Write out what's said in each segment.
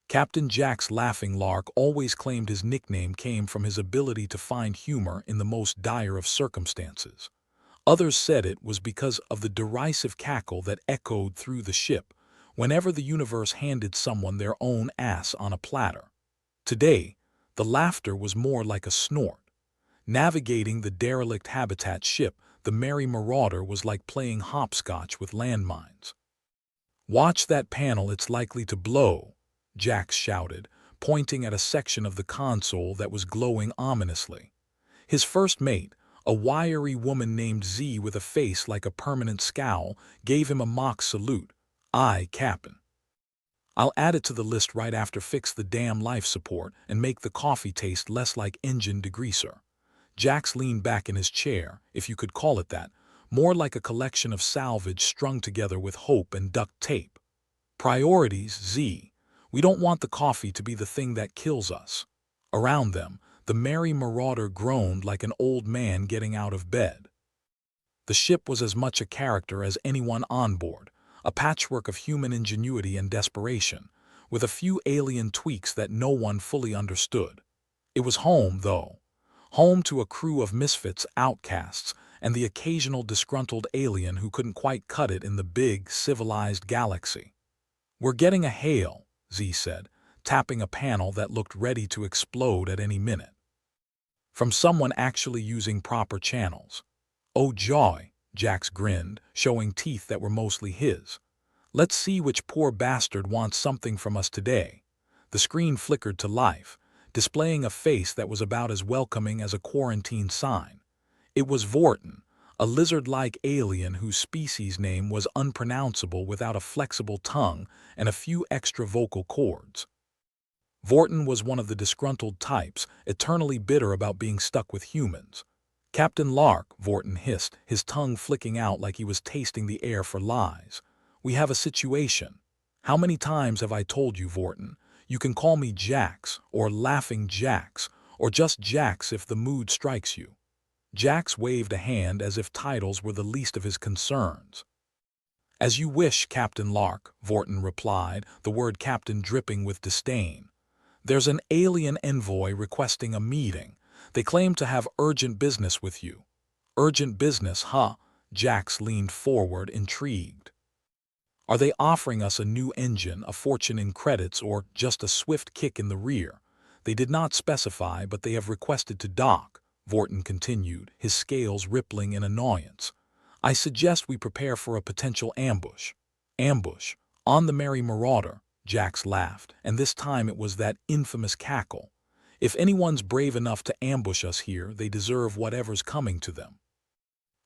Captain Jack's laughing lark always claimed his nickname came from his ability to find humor in the most dire of circumstances. Others said it was because of the derisive cackle that echoed through the ship whenever the universe handed someone their own ass on a platter. Today, the laughter was more like a snort. Navigating the derelict habitat ship, the merry marauder was like playing hopscotch with landmines. "Watch that panel, it's likely to blow," Jax shouted, pointing at a section of the console that was glowing ominously. His first mate, a wiry woman named Z with a face like a permanent scowl, gave him a mock salute. "Aye, Captain. I'll add it to the list right after fix the damn life support and make the coffee taste less like engine degreaser." Jax leaned back in his chair, if you could call it that, more like a collection of salvage strung together with hope and duct tape. "Priorities, Z. We don't want the coffee to be the thing that kills us." Around them, the merry marauder groaned like an old man getting out of bed. The ship was as much a character as anyone on board, a patchwork of human ingenuity and desperation, with a few alien tweaks that no one fully understood. It was home, though. Home to a crew of misfits, outcasts, and the occasional disgruntled alien who couldn't quite cut it in the big, civilized galaxy. "We're getting a hail," Z said, tapping a panel that looked ready to explode at any minute. "From someone actually using proper channels." "Oh joy," Jax grinned, showing teeth that were mostly his. "Let's see which poor bastard wants something from us today." The screen flickered to life, displaying a face that was about as welcoming as a quarantine sign. It was Vorton, a lizard-like alien whose species name was unpronounceable without a flexible tongue and a few extra vocal cords. Vorton was one of the disgruntled types, eternally bitter about being stuck with humans. "Captain Lark," Vorton hissed, his tongue flicking out like he was tasting the air for lies. "We have a situation." "How many times have I told you, Vorton? You can call me Jax, or Laughing Jax, or just Jax if the mood strikes you." Jax waved a hand as if titles were the least of his concerns. "As you wish, Captain Lark," Vorton replied, the word captain dripping with disdain. "There's an alien envoy requesting a meeting. They claim to have urgent business with you." "Urgent business, huh?" Jax leaned forward, intrigued. "Are they offering us a new engine, a fortune in credits, or just a swift kick in the rear?" "They did not specify, but they have requested to dock," Vorton continued, his scales rippling in annoyance. "I suggest we prepare for a potential ambush." "Ambush? On the merry marauder?" Jax laughed, and this time it was that infamous cackle. "If anyone's brave enough to ambush us here, they deserve whatever's coming to them."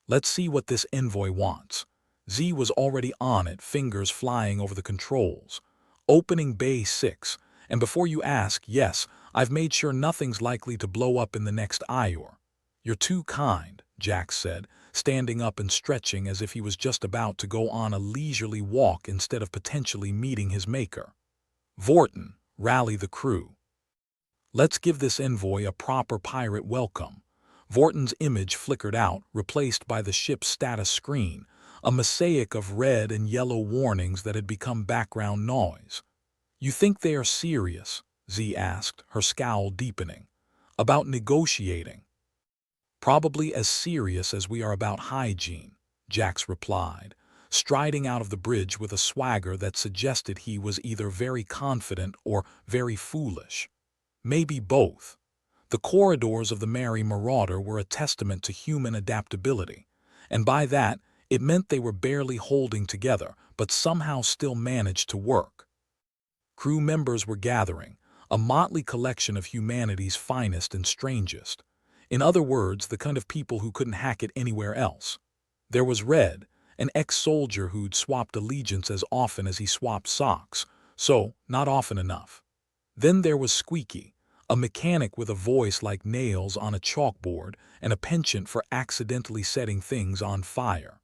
"Let's see what this envoy wants." Z was already on it, fingers flying over the controls. "Opening Bay 6, and before you ask, yes, I've made sure nothing's likely to blow up in the next hour." "You're too kind," Jax said, standing up and stretching as if he was just about to go on a leisurely walk instead of potentially meeting his maker. "Vorton, rally the crew. Let's give this envoy a proper pirate welcome." Vorton's image flickered out, replaced by the ship's status screen, a mosaic of red and yellow warnings that had become background noise. "You think they are serious?" Z asked, her scowl deepening. "About negotiating?" "Probably as serious as we are about hygiene," Jax replied, striding out of the bridge with a swagger that suggested he was either very confident or very foolish. Maybe both. The corridors of the merry marauder were a testament to human adaptability, and by that it meant they were barely holding together, but somehow still managed to work. Crew members were gathering, a motley collection of humanity's finest and strangest. In other words, the kind of people who couldn't hack it anywhere else. There was Red, an ex-soldier who'd swapped allegiance as often as he swapped socks, so not often enough. Then there was Squeaky, a mechanic with a voice like nails on a chalkboard and a penchant for accidentally setting things on fire.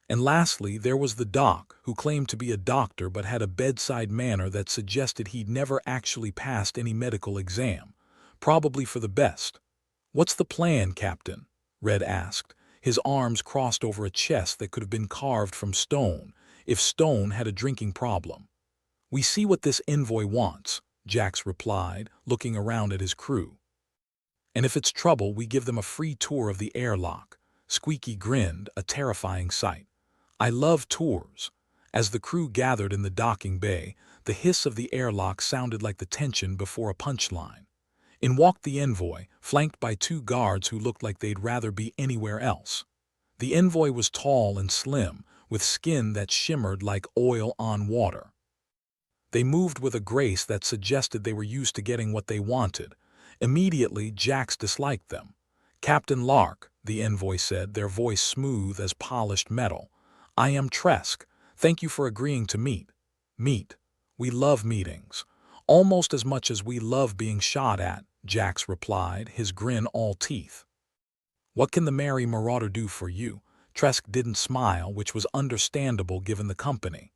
And lastly, there was the doc, who claimed to be a doctor but had a bedside manner that suggested he'd never actually passed any medical exam, probably for the best. "What's the plan, Captain?" Red asked, his arms crossed over a chest that could have been carved from stone, if stone had a drinking problem. "We see what this envoy wants," Jax replied, looking around at his crew. "And if it's trouble, we give them a free tour of the airlock." Squeaky grinned, a terrifying sight. "I love tours." As the crew gathered in the docking bay, the hiss of the airlock sounded like the tension before a punchline. In walked the envoy, flanked by two guards who looked like they'd rather be anywhere else. The envoy was tall and slim, with skin that shimmered like oil on water. They moved with a grace that suggested they were used to getting what they wanted. Immediately, Jax disliked them. "Captain Lark," the envoy said, their voice smooth as polished metal. "I am Tresk. Thank you for agreeing to meet." "Meet? We love meetings. Almost as much as we love being shot at," Jax replied, his grin all teeth. "What can the merry marauder do for you?" Tresk didn't smile, which was understandable given the company.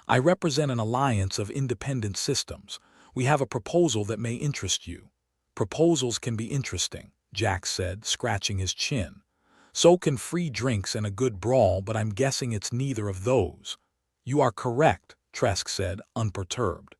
"I represent an alliance of independent systems. We have a proposal that may interest you." "Proposals can be interesting," Jax said, scratching his chin. "So can free drinks and a good brawl, but I'm guessing it's neither of those." "You are correct," Tresk said, unperturbed.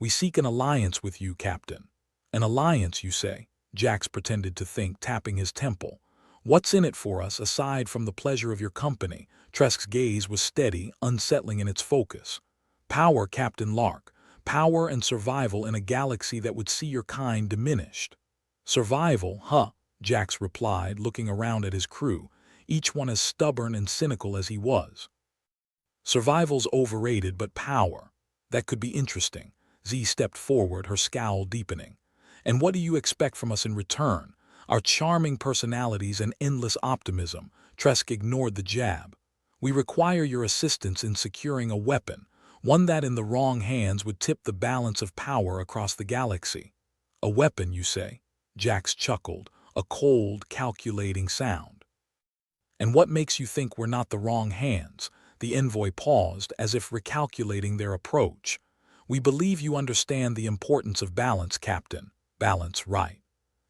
"We seek an alliance with you, Captain." "An alliance, you say?" Jax pretended to think, tapping his temple. "What's in it for us aside from the pleasure of your company?" Tresk's gaze was steady, unsettling in its focus. "Power, Captain Lark. Power and survival in a galaxy that would see your kind diminished." "Survival, huh?" Jax replied, looking around at his crew, each one as stubborn and cynical as he was. "Survival's overrated, but power. That could be interesting." Z stepped forward, her scowl deepening. "And what do you expect from us in return?" "Our charming personalities and endless optimism." Tresk ignored the jab. "We require your assistance in securing a weapon, one that in the wrong hands would tip the balance of power across the galaxy." "A weapon, you say?" Jax chuckled, a cold, calculating sound. "And what makes you think we're not the wrong hands?" The envoy paused, as if recalculating their approach. "We believe you understand the importance of balance, Captain." "Balance, right."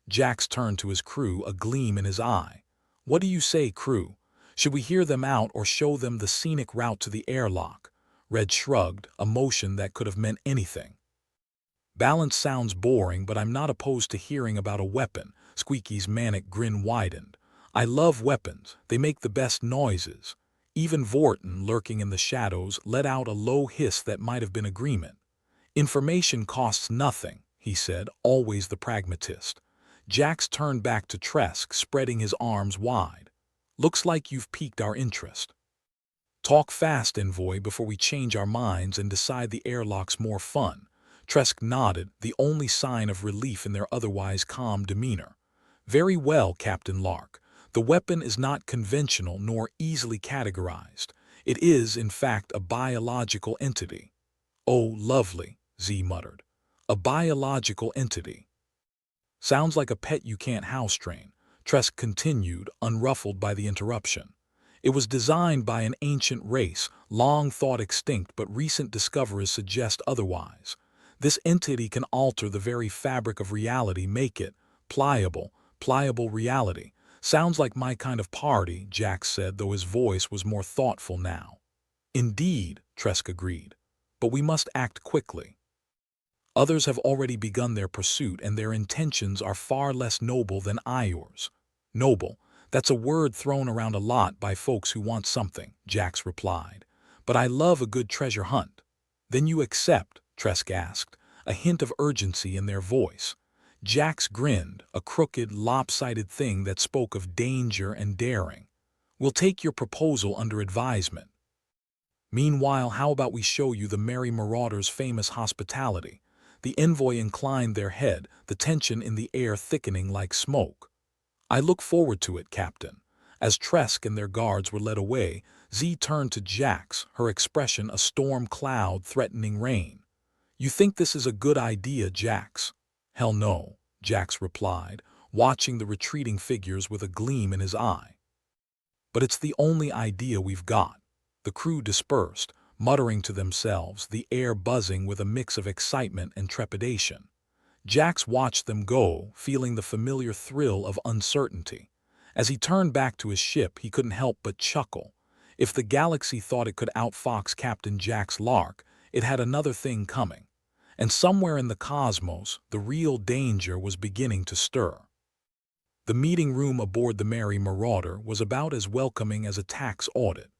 Jax turned to his crew, a gleam in his eye. "What do you say, crew? Should we hear them out or show them the scenic route to the airlock?" Red shrugged, a motion that could have meant anything. "Balance sounds boring, but I'm not opposed to hearing about a weapon." Squeaky's manic grin widened. "I love weapons. They make the best noises." Even Vorton, lurking in the shadows, let out a low hiss that might have been agreement. "Information costs nothing," he said, always the pragmatist. Jax turned back to Tresk, spreading his arms wide. "Looks like you've piqued our interest. Talk fast, envoy, before we change our minds and decide the airlock's more fun." Tresk nodded, the only sign of relief in their otherwise calm demeanor. "Very well, Captain Lark. The weapon is not conventional nor easily categorized. It is, in fact, a biological entity." "Oh, lovely," Z muttered. "A biological entity. Sounds like a pet you can't house train." Tresk continued, unruffled by the interruption. "It was designed by an ancient race, long thought extinct, but recent discoveries suggest otherwise. This entity can alter the very fabric of reality, make it pliable reality." "Sounds like my kind of party," Jax said, though his voice was more thoughtful now. "Indeed," Tresk agreed. "But we must act quickly. Others have already begun their pursuit, and their intentions are far less noble than ours." "Noble? That's a word thrown around a lot by folks who want something," Jax replied. "But I love a good treasure hunt." "Then you accept?" Tresk asked, a hint of urgency in their voice. Jax grinned, a crooked, lopsided thing that spoke of danger and daring. "We'll take your proposal under advisement. Meanwhile, how about we show you the Merry Marauder's famous hospitality?" The envoy inclined their head, the tension in the air thickening like smoke. "I look forward to it, Captain." As Tresk and their guards were led away, Z turned to Jax, her expression a storm cloud threatening rain. "You think this is a good idea, Jax?" "Hell no," Jax replied, watching the retreating figures with a gleam in his eye. "But it's the only idea we've got." The crew dispersed, muttering to themselves, the air buzzing with a mix of excitement and trepidation. Jax watched them go, feeling the familiar thrill of uncertainty. As he turned back to his ship, he couldn't help but chuckle. If the galaxy thought it could outfox Captain Jax Lark, it had another thing coming. And somewhere in the cosmos, the real danger was beginning to stir. The meeting room aboard the Merry Marauder was about as welcoming as a tax audit.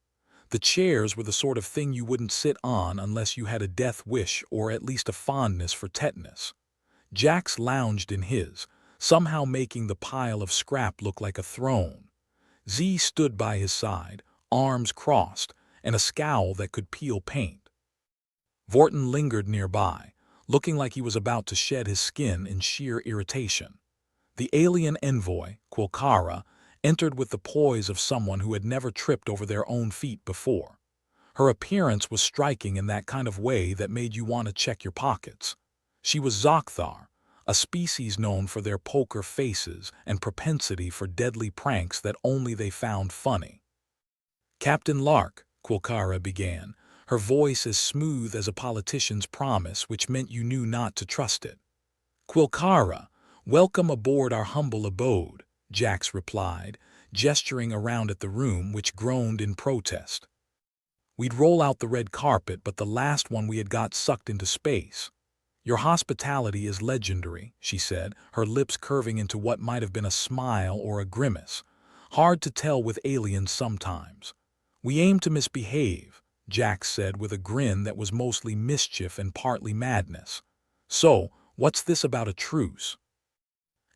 The chairs were the sort of thing you wouldn't sit on unless you had a death wish or at least a fondness for tetanus. Jax lounged in his, somehow making the pile of scrap look like a throne. Z stood by his side, arms crossed, and a scowl that could peel paint. Vorton lingered nearby, looking like he was about to shed his skin in sheer irritation. The alien envoy, Quilcara, entered with the poise of someone who had never tripped over their own feet before. Her appearance was striking in that kind of way that made you want to check your pockets. She was Zokthar, a species known for their poker faces and propensity for deadly pranks that only they found funny. "Captain Lark," Quilcara began, her voice as smooth as a politician's promise, which meant you knew not to trust it. "Quilcara, welcome aboard our humble abode," Jax replied, gesturing around at the room which groaned in protest. "We'd roll out the red carpet, but the last one we had got sucked into space." "Your hospitality is legendary," she said, her lips curving into what might have been a smile or a grimace. "Hard to tell with aliens sometimes." "We aim to misbehave," Jax said with a grin that was mostly mischief and partly madness. "So, what's this about a truce?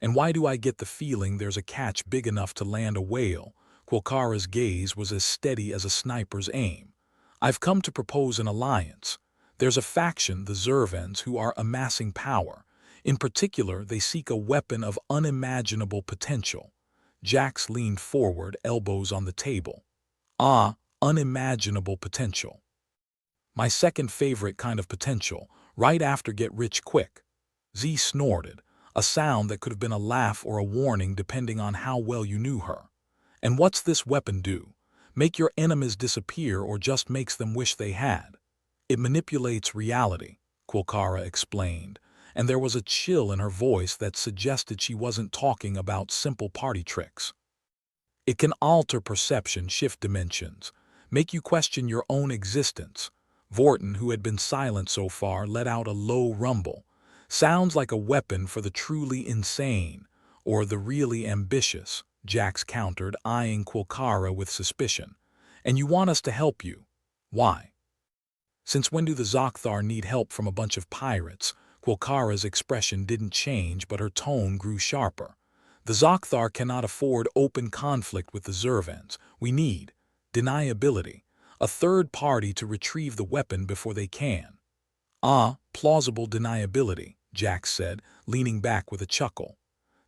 And why do I get the feeling there's a catch big enough to land a whale?" Quilcara's gaze was as steady as a sniper's aim. "I've come to propose an alliance. There's a faction, the Zervans, who are amassing power. In particular, they seek a weapon of unimaginable potential." Jax leaned forward, elbows on the table. "Ah, unimaginable potential. My second favorite kind of potential, right after get rich quick." Z snorted, a sound that could have been a laugh or a warning depending on how well you knew her. "And what's this weapon do? Make your enemies disappear or just makes them wish they had?" "It manipulates reality," Quilcara explained, and there was a chill in her voice that suggested she wasn't talking about simple party tricks. "It can alter perception, shift dimensions, make you question your own existence." Vorton, who had been silent so far, let out a low rumble. "Sounds like a weapon for the truly insane, or the really ambitious," Jax countered, eyeing Quilcara with suspicion. "And you want us to help you. Why?" "Since when do the Zokthar need help from a bunch of pirates?" Quilcara's expression didn't change, but her tone grew sharper. "The Zokthar cannot afford open conflict with the Zervans. We need deniability, a third party to retrieve the weapon before they can." "Ah, plausible deniability," Jax said, leaning back with a chuckle.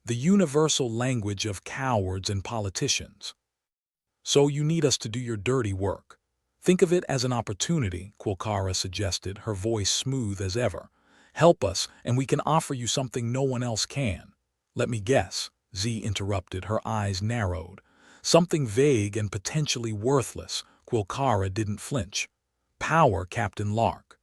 "The universal language of cowards and politicians. So you need us to do your dirty work." "Think of it as an opportunity," Quilcara suggested, her voice smooth as ever. "Help us, and we can offer you something no one else can." "Let me guess," Z interrupted, her eyes narrowed. "Something vague and potentially worthless." Quilcara didn't flinch. "Power, Captain Lark."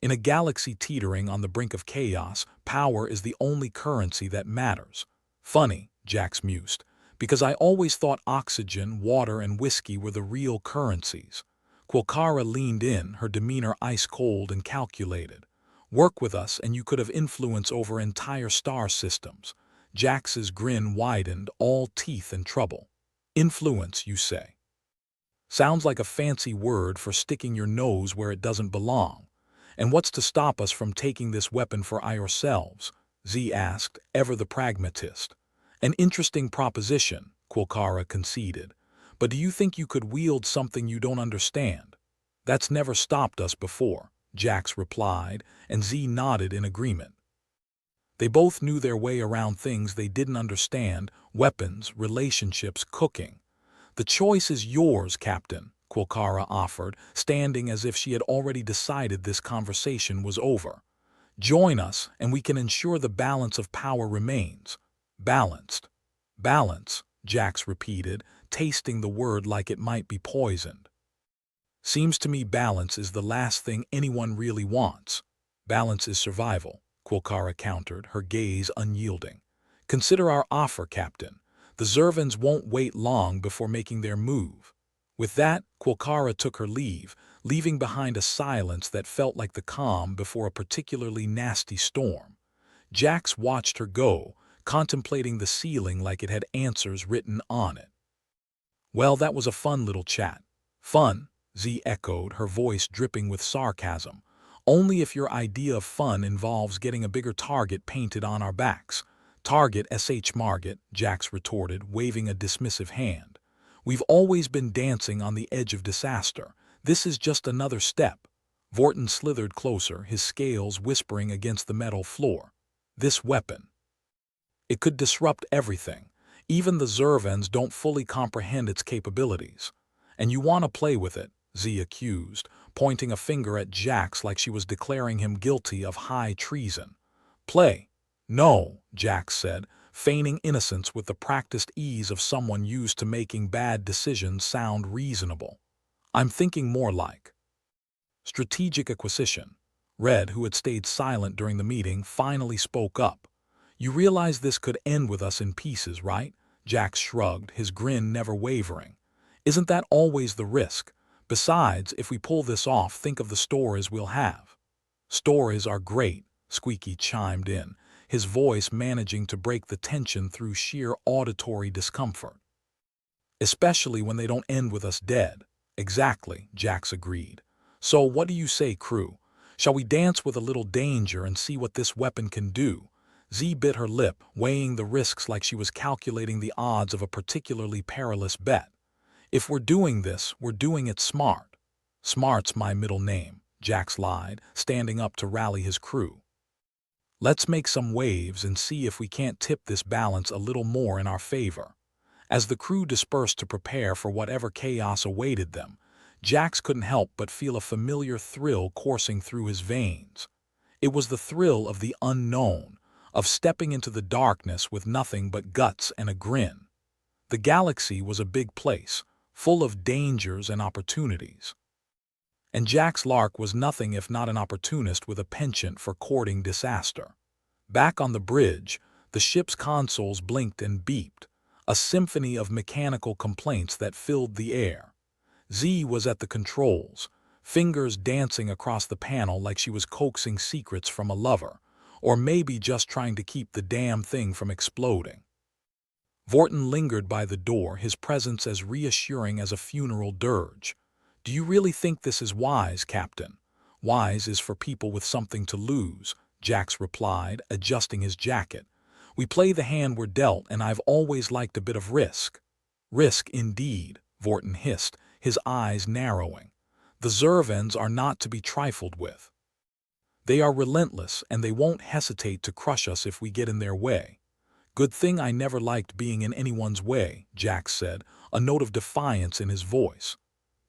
"In a galaxy teetering on the brink of chaos, power is the only currency that matters." "Funny," Jax mused, "because I always thought oxygen, water, and whiskey were the real currencies." Quilcara leaned in, her demeanor ice-cold and calculated. "Work with us and you could have influence over entire star systems." Jax's grin widened, all teeth and trouble. "Influence, you say? Sounds like a fancy word for sticking your nose where it doesn't belong. And what's to stop us from taking this weapon for ourselves?" Z asked, ever the pragmatist. "An interesting proposition," Quilcara conceded. "But do you think you could wield something you don't understand?" "That's never stopped us before," Jax replied, and Z nodded in agreement. They both knew their way around things they didn't understand: weapons, relationships, cooking. "The choice is yours, Captain," Quilcara offered, standing as if she had already decided this conversation was over. "Join us, and we can ensure the balance of power remains." "Balanced." "Balance," Jax repeated, tasting the word like it might be poisoned. "Seems to me balance is the last thing anyone really wants." "Balance is survival," Quilcara countered, her gaze unyielding. "Consider our offer, Captain. The Zervans won't wait long before making their move." With that, Quilcara took her leave, leaving behind a silence that felt like the calm before a particularly nasty storm. Jax watched her go, contemplating the ceiling like it had answers written on it. "Well, that was a fun little chat." "Fun?" Z echoed, her voice dripping with sarcasm. "Only if your idea of fun involves getting a bigger target painted on our backs." "Target SH Marget," Jax retorted, waving a dismissive hand. "We've always been dancing on the edge of disaster. This is just another step." Vorton slithered closer, his scales whispering against the metal floor. "This weapon. It could disrupt everything. Even the Zervans don't fully comprehend its capabilities. And you want to play with it," Z accused, pointing a finger at Jax like she was declaring him guilty of high treason. "Play? No," Jax said, feigning innocence with the practiced ease of someone used to making bad decisions sound reasonable. "I'm thinking more like strategic acquisition." Red, who had stayed silent during the meeting, finally spoke up. "You realize this could end with us in pieces, right?" Jax shrugged, his grin never wavering. "Isn't that always the risk? Besides, if we pull this off, think of the stories we'll have." "Stories are great," Squeaky chimed in, his voice managing to break the tension through sheer auditory discomfort. "Especially when they don't end with us dead." "Exactly," Jax agreed. "So what do you say, crew? Shall we dance with a little danger and see what this weapon can do?" Z bit her lip, weighing the risks like she was calculating the odds of a particularly perilous bet. "If we're doing this, we're doing it smart." "Smart's my middle name," Jax lied, standing up to rally his crew. "Let's make some waves and see if we can't tip this balance a little more in our favor." As the crew dispersed to prepare for whatever chaos awaited them, Jax couldn't help but feel a familiar thrill coursing through his veins. It was the thrill of the unknown, of stepping into the darkness with nothing but guts and a grin. The galaxy was a big place, full of dangers and opportunities. And Jax Lark was nothing if not an opportunist with a penchant for courting disaster. Back on the bridge, the ship's consoles blinked and beeped, a symphony of mechanical complaints that filled the air. Z was at the controls, fingers dancing across the panel like she was coaxing secrets from a lover, or maybe just trying to keep the damn thing from exploding. Vorton lingered by the door, his presence as reassuring as a funeral dirge. "Do you really think this is wise, Captain?" "Wise is for people with something to lose," Jax replied, adjusting his jacket. "We play the hand we're dealt, and I've always liked a bit of risk." "Risk indeed," Vorton hissed, his eyes narrowing. "The Zervans are not to be trifled with. They are relentless, and they won't hesitate to crush us if we get in their way." "Good thing I never liked being in anyone's way," Jax said, a note of defiance in his voice.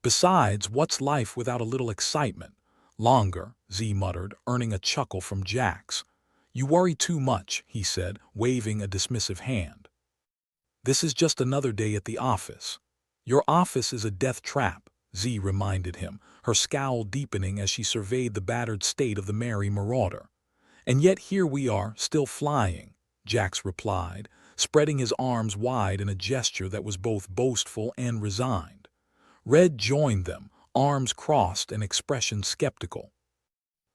"Besides, what's life without a little excitement?" "Longer," Z muttered, earning a chuckle from Jax. "You worry too much," he said, waving a dismissive hand. "This is just another day at the office." "Your office is a death trap," Z reminded him, her scowl deepening as she surveyed the battered state of the Merry Marauder. "And yet here we are, still flying," Jax replied, spreading his arms wide in a gesture that was both boastful and resigned. Red joined them, arms crossed and expression skeptical.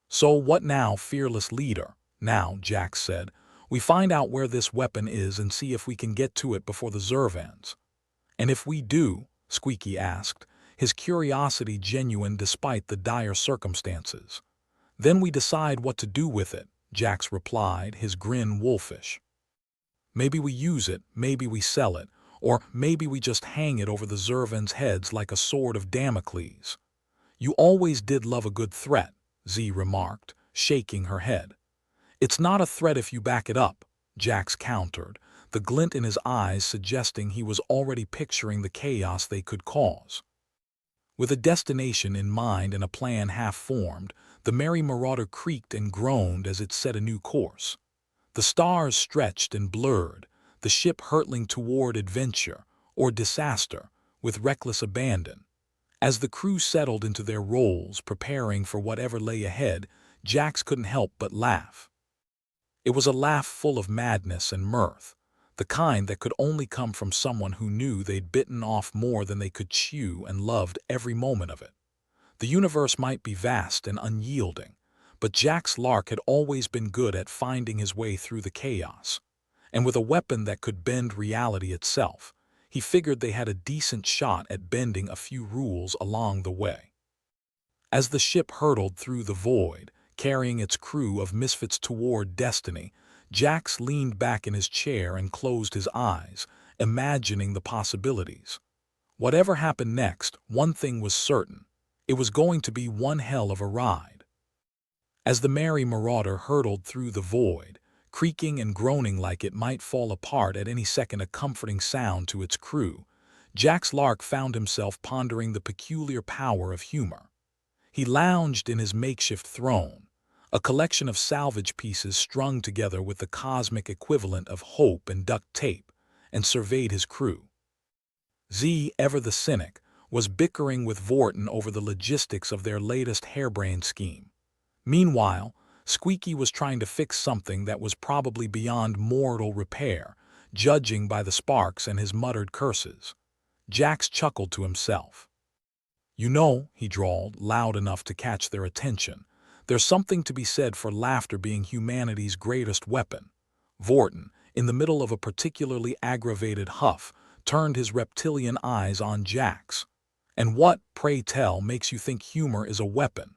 "So what now, fearless leader?" "Now," Jax said, "we find out where this weapon is and see if we can get to it before the Zervans." "And if we do?" Squeaky asked, his curiosity genuine despite the dire circumstances. "Then we decide what to do with it," Jax replied, his grin wolfish. "Maybe we use it, maybe we sell it, or maybe we just hang it over the Zervans' heads like a sword of Damocles." "You always did love a good threat," Z remarked, shaking her head. "It's not a threat if you back it up," Jax countered, the glint in his eyes suggesting he was already picturing the chaos they could cause. With a destination in mind and a plan half-formed, the Merry Marauder creaked and groaned as it set a new course. The stars stretched and blurred, the ship hurtling toward adventure, or disaster, with reckless abandon. As the crew settled into their roles, preparing for whatever lay ahead, Jax couldn't help but laugh. It was a laugh full of madness and mirth, the kind that could only come from someone who knew they'd bitten off more than they could chew and loved every moment of it. The universe might be vast and unyielding, but Jack's Lark had always been good at finding his way through the chaos. And with a weapon that could bend reality itself, he figured they had a decent shot at bending a few rules along the way. As the ship hurtled through the void, carrying its crew of misfits toward destiny, Jax leaned back in his chair and closed his eyes, imagining the possibilities. Whatever happened next, one thing was certain. It was going to be one hell of a ride. As the merry marauder hurtled through the void, creaking and groaning like it might fall apart at any second, a comforting sound to its crew, Jax Lark found himself pondering the peculiar power of humor. He lounged in his makeshift throne, a collection of salvage pieces strung together with the cosmic equivalent of hope and duct tape, and surveyed his crew. Z, ever the cynic, was bickering with Vorton over the logistics of their latest harebrained scheme. Meanwhile, Squeaky was trying to fix something that was probably beyond mortal repair, judging by the sparks and his muttered curses. Jax chuckled to himself. "You know," he drawled, loud enough to catch their attention, "there's something to be said for laughter being humanity's greatest weapon." Vorton, in the middle of a particularly aggravated huff, turned his reptilian eyes on Jax. "And what, pray tell, makes you think humor is a weapon?"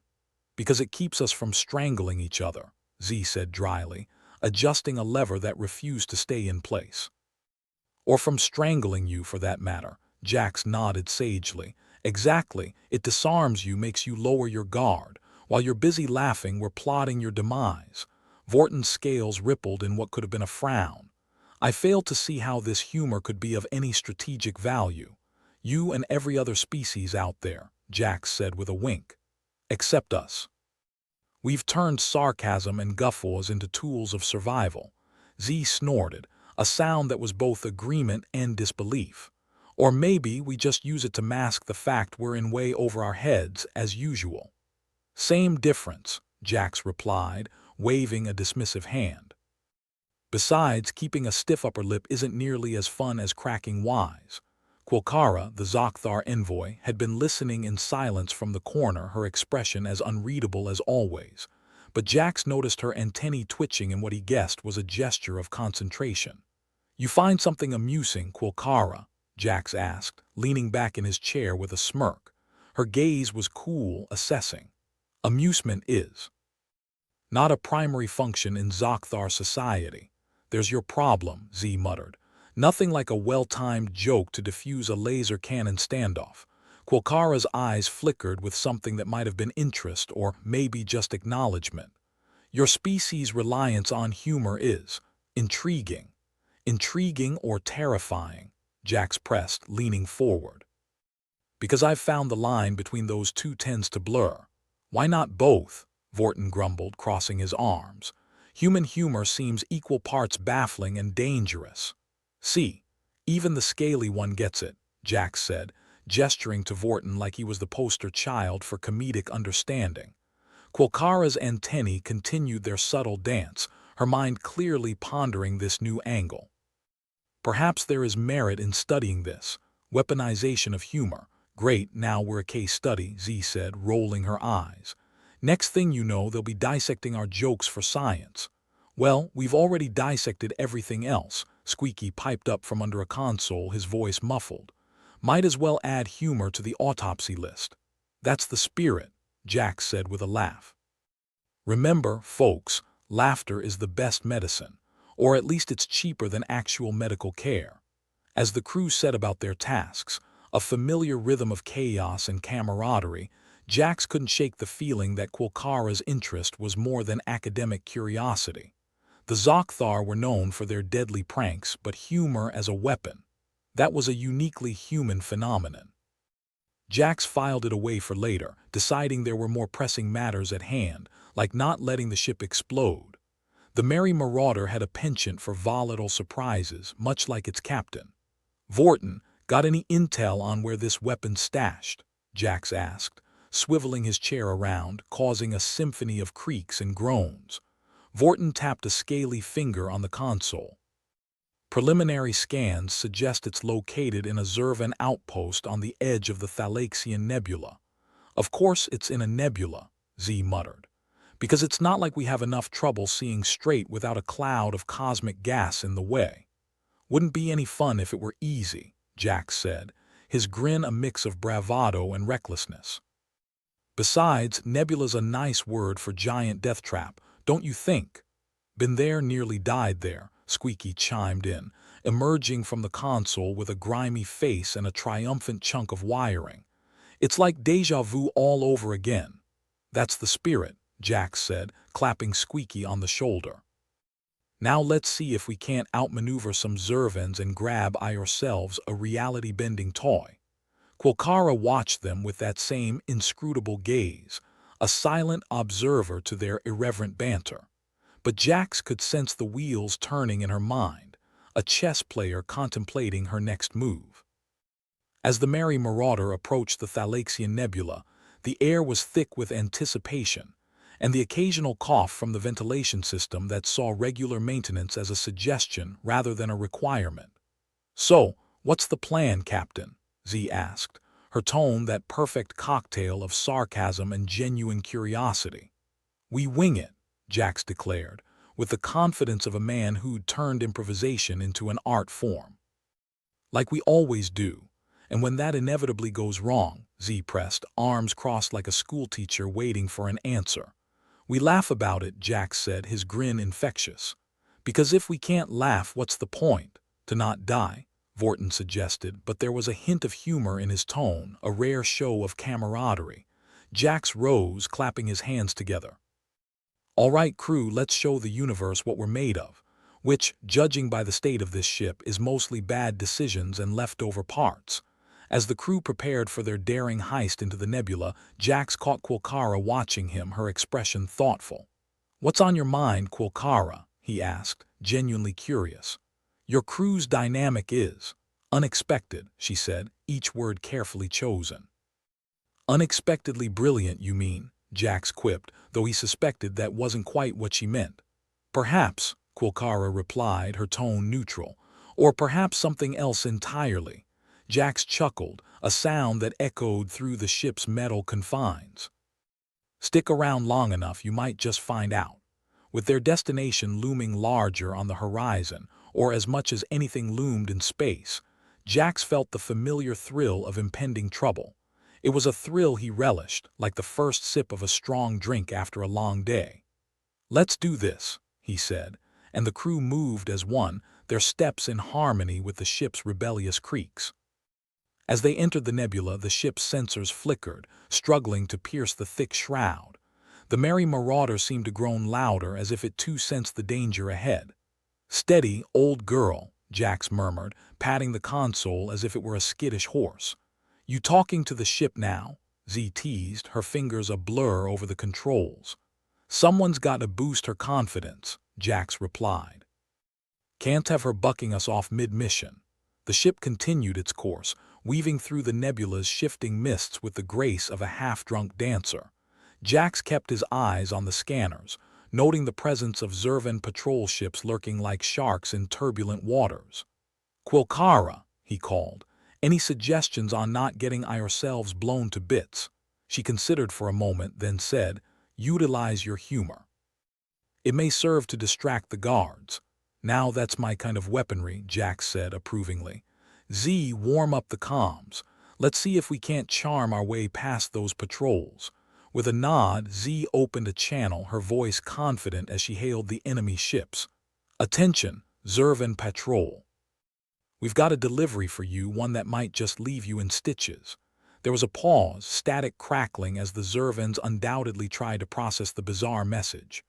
"Because it keeps us from strangling each other," Z said dryly, adjusting a lever that refused to stay in place. "Or from strangling you, for that matter," Jax nodded sagely. "Exactly, it disarms you, makes you lower your guard. While you're busy laughing, we're plotting your demise." Vorton's scales rippled in what could have been a frown. "I fail to see how this humor could be of any strategic value. You and every other species out there," Jax said with a wink. "Except us. We've turned sarcasm and guffaws into tools of survival." Z snorted, a sound that was both agreement and disbelief. "Or maybe we just use it to mask the fact we're in way over our heads, as usual." "Same difference," Jax replied, waving a dismissive hand. "Besides, keeping a stiff upper lip isn't nearly as fun as cracking wise." Quilcara, the Zokthar envoy, had been listening in silence from the corner, her expression as unreadable as always. But Jax noticed her antennae twitching in what he guessed was a gesture of concentration. "You find something amusing, Quilcara?" Jax asked, leaning back in his chair with a smirk. Her gaze was cool, assessing. "Amusement is not a primary function in Zokthar society." "There's your problem," Z muttered. "Nothing like a well-timed joke to defuse a laser cannon standoff." Quilcara's eyes flickered with something that might have been interest or maybe just acknowledgement. "Your species' reliance on humor is intriguing." "Intriguing or terrifying?" Jax pressed, leaning forward. "Because I've found the line between those two tends to blur." "Why not both?" Vorton grumbled, crossing his arms. "Human humor seems equal parts baffling and dangerous." "See, even the scaly one gets it," Jax said, gesturing to Vorton like he was the poster child for comedic understanding. Quilcara's antennae continued their subtle dance, her mind clearly pondering this new angle. "Perhaps there is merit in studying this. Weaponization of humor. Great, now we're a case study," Z said, rolling her eyes. "Next thing you know, they'll be dissecting our jokes for science." "Well, we've already dissected everything else," Squeaky piped up from under a console, his voice muffled. "Might as well add humor to the autopsy list." "That's the spirit," Jax said with a laugh. "Remember, folks, laughter is the best medicine, or at least it's cheaper than actual medical care." As the crew set about their tasks, a familiar rhythm of chaos and camaraderie, Jax couldn't shake the feeling that Quilcara's interest was more than academic curiosity. The Zokthar were known for their deadly pranks, but humor as a weapon, that was a uniquely human phenomenon. Jax filed it away for later, deciding there were more pressing matters at hand, like not letting the ship explode. The merry marauder had a penchant for volatile surprises, much like its captain. "Vorton, got any intel on where this weapon's stashed?" Jax asked, swiveling his chair around, causing a symphony of creaks and groans. Vorton tapped a scaly finger on the console. "Preliminary scans suggest it's located in a Zervan outpost on the edge of the Thalaxian Nebula." Of course it's in a nebula, Z muttered. Because it's not like we have enough trouble seeing straight without a cloud of cosmic gas in the way. Wouldn't be any fun if it were easy, Jax said, his grin a mix of bravado and recklessness. Besides, nebula's a nice word for giant death trap, don't you think? Been there, nearly died there, Squeaky chimed in, emerging from the console with a grimy face and a triumphant chunk of wiring. It's like deja vu all over again. That's the spirit, Jax said, clapping Squeaky on the shoulder. Now let's see if we can't outmaneuver some Zervans and grab ourselves a reality-bending toy. Quilcara watched them with that same inscrutable gaze, a silent observer to their irreverent banter. But Jax could sense the wheels turning in her mind, a chess player contemplating her next move. As the Merry Marauder approached the Thalaxian Nebula, the air was thick with anticipation, and the occasional cough from the ventilation system that saw regular maintenance as a suggestion rather than a requirement. "So, what's the plan, Captain?" Z asked, her tone that perfect cocktail of sarcasm and genuine curiosity. "We wing it," Jax declared, with the confidence of a man who'd turned improvisation into an art form. "Like we always do. And when that inevitably goes wrong," Z pressed, arms crossed like a schoolteacher waiting for an answer. "We laugh about it," Jax said, his grin infectious. "Because if we can't laugh, what's the point? To not die?" Vorton suggested, but there was a hint of humor in his tone, a rare show of camaraderie. Jax rose, clapping his hands together. "All right, crew, let's show the universe what we're made of," which, judging by the state of this ship, is mostly bad decisions and leftover parts. As the crew prepared for their daring heist into the nebula, Jax caught Quilcara watching him, her expression thoughtful. "What's on your mind, Quilcara?" he asked, genuinely curious. "Your crew's dynamic is unexpected," she said, each word carefully chosen. "Unexpectedly brilliant, you mean," Jax quipped, though he suspected that wasn't quite what she meant. "Perhaps," Quilcara replied, her tone neutral, "or perhaps something else entirely." Jax chuckled, a sound that echoed through the ship's metal confines. "Stick around long enough, you might just find out." With their destination looming larger on the horizon, or as much as anything loomed in space, Jax felt the familiar thrill of impending trouble. It was a thrill he relished, like the first sip of a strong drink after a long day. "Let's do this," he said, and the crew moved as one, their steps in harmony with the ship's rebellious creaks. As they entered the nebula, the ship's sensors flickered, struggling to pierce the thick shroud. The Merry Marauder seemed to groan louder, as if it too sensed the danger ahead. "Steady, old girl," Jax murmured, patting the console as if it were a skittish horse. "You talking to the ship now?" Z teased, her fingers a blur over the controls. "Someone's got to boost her confidence," Jax replied. "Can't have her bucking us off mid-mission." The ship continued its course, weaving through the nebula's shifting mists with the grace of a half-drunk dancer. Jax kept his eyes on the scanners, noting the presence of Zervan patrol ships lurking like sharks in turbulent waters. "Quilcara," he called, "any suggestions on not getting ourselves blown to bits?" She considered for a moment, then said, "Utilize your humor. It may serve to distract the guards." "Now that's my kind of weaponry," Jax said approvingly. "Z, warm up the comms. Let's see if we can't charm our way past those patrols." With a nod, Z opened a channel, her voice confident as she hailed the enemy ships. "Attention, Zervan patrol. We've got a delivery for you, one that might just leave you in stitches." There was a pause, static crackling as the Zervans undoubtedly tried to process the bizarre message.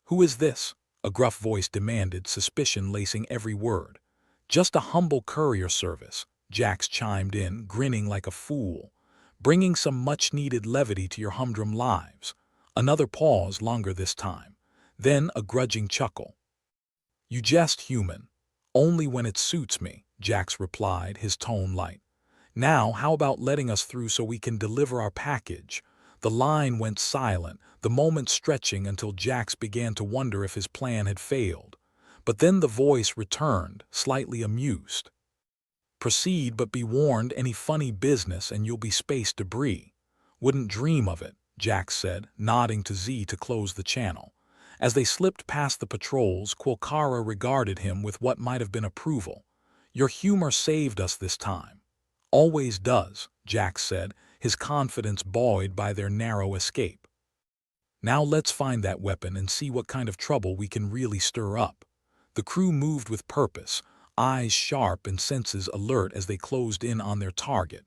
"Who is this?" a gruff voice demanded, suspicion lacing every word. "Just a humble courier service," Jax chimed in, grinning like a fool, "bringing some much-needed levity to your humdrum lives." Another pause, longer this time. Then a grudging chuckle. "You jest, human." "Only when it suits me," Jax replied, his tone light. "Now, how about letting us through so we can deliver our package?" The line went silent, the moment stretching until Jax began to wonder if his plan had failed. But then the voice returned, slightly amused. "Proceed, but be warned, any funny business and you'll be space debris." Wouldn't dream of it, Jax said, nodding to Z to close the channel. As they slipped past the patrols, Quilcara regarded him with what might have been approval. Your humor saved us this time. Always does, Jax said, his confidence buoyed by their narrow escape. Now let's find that weapon and see what kind of trouble we can really stir up. The crew moved with purpose, eyes sharp and senses alert as they closed in on their target.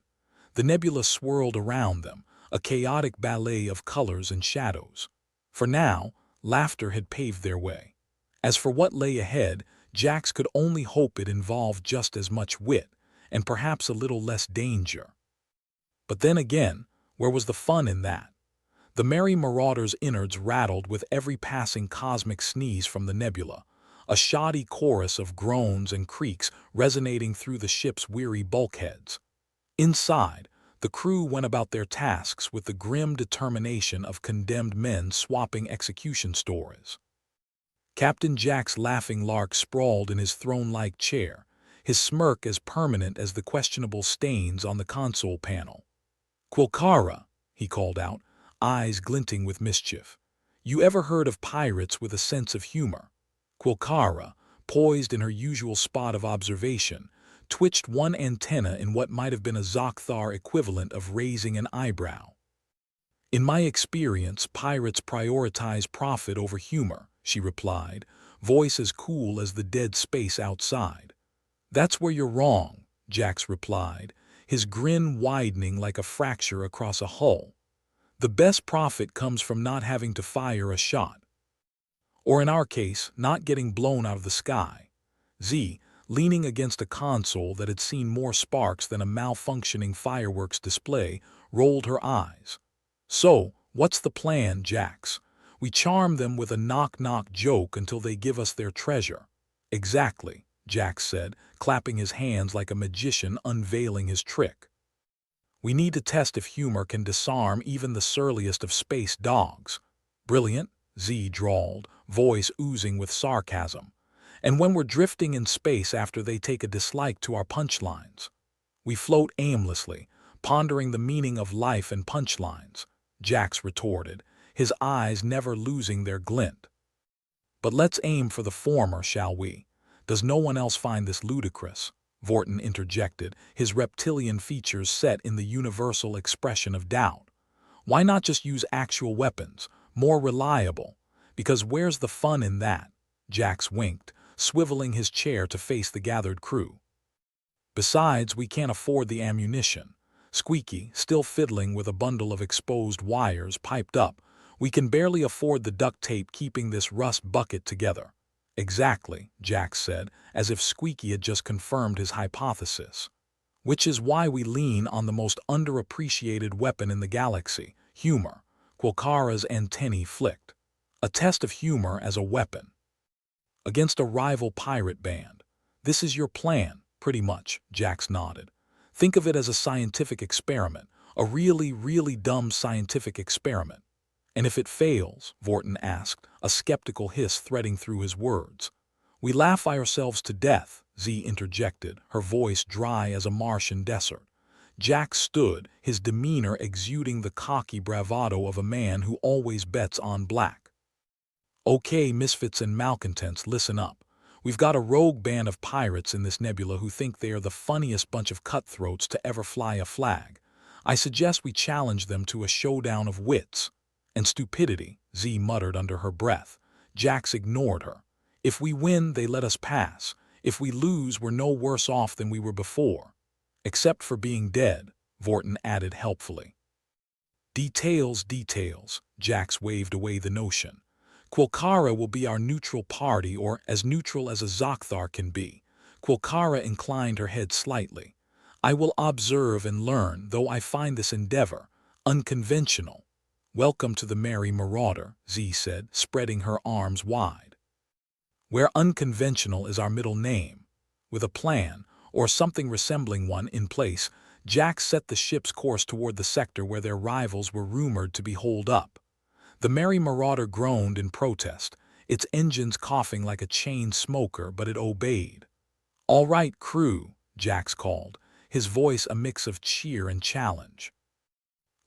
The nebula swirled around them, a chaotic ballet of colors and shadows. For now, laughter had paved their way. As for what lay ahead, Jax could only hope it involved just as much wit, and perhaps a little less danger. But then again, where was the fun in that? The merry marauder's innards rattled with every passing cosmic sneeze from the nebula, a shoddy chorus of groans and creaks resonating through the ship's weary bulkheads. Inside, the crew went about their tasks with the grim determination of condemned men swapping execution stories. Captain Jack's laughing lark sprawled in his throne-like chair, his smirk as permanent as the questionable stains on the console panel. "Quilcara," he called out, eyes glinting with mischief. "You ever heard of pirates with a sense of humor?" Quilcara, poised in her usual spot of observation, twitched one antenna in what might have been a Zokthar equivalent of raising an eyebrow. "In my experience, pirates prioritize profit over humor," she replied, voice as cool as the dead space outside. "That's where you're wrong," Jax replied, his grin widening like a fracture across a hull. "The best profit comes from not having to fire a shot. Or in our case, not getting blown out of the sky." Z, leaning against a console that had seen more sparks than a malfunctioning fireworks display, rolled her eyes. "So, what's the plan, Jax? We charm them with a knock-knock joke until they give us their treasure." "Exactly," Jax said, clapping his hands like a magician unveiling his trick. "We need to test if humor can disarm even the surliest of space dogs." "Brilliant," Z drawled, voice oozing with sarcasm. "And when we're drifting in space after they take a dislike to our punchlines, we float aimlessly, pondering the meaning of life and punchlines," Jax retorted, his eyes never losing their glint. "But let's aim for the former, shall we? Does no one else find this ludicrous?" Vorton interjected, his reptilian features set in the universal expression of doubt. "Why not just use actual weapons, more reliable? Because where's the fun in that?" Jax winked, swiveling his chair to face the gathered crew. "Besides, we can't afford the ammunition." Squeaky, still fiddling with a bundle of exposed wires, piped up. "We can barely afford the duct tape keeping this rust bucket together." "Exactly," Jax said, as if Squeaky had just confirmed his hypothesis. "Which is why we lean on the most underappreciated weapon in the galaxy, humor." Quilcara's antennae flicked. "A test of humor as a weapon against a rival pirate band. This is your plan, pretty much," Jax nodded. "Think of it as a scientific experiment, a really, really dumb scientific experiment." "And if it fails?" Vorton asked, a skeptical hiss threading through his words. "We laugh ourselves to death," Z interjected, her voice dry as a Martian desert. Jax stood, his demeanor exuding the cocky bravado of a man who always bets on black. "Okay, misfits and malcontents, listen up. We've got a rogue band of pirates in this nebula who think they are the funniest bunch of cutthroats to ever fly a flag. I suggest we challenge them to a showdown of wits and stupidity," Z muttered under her breath. Jax ignored her. "If we win, they let us pass. If we lose, we're no worse off than we were before. Except for being dead," Vorton added helpfully. "Details, details," Jax waved away the notion. "Quilcara will be our neutral party, or as neutral as a Zokthar can be." Quilcara inclined her head slightly. "I will observe and learn, though I find this endeavor unconventional." "Welcome to the merry marauder," Z said, spreading her arms wide. "Where unconventional is our middle name." With a plan, or something resembling one, in place, Jax set the ship's course toward the sector where their rivals were rumored to be holed up. The merry marauder groaned in protest, its engines coughing like a chain smoker, but it obeyed. "All right, crew," Jax called, his voice a mix of cheer and challenge.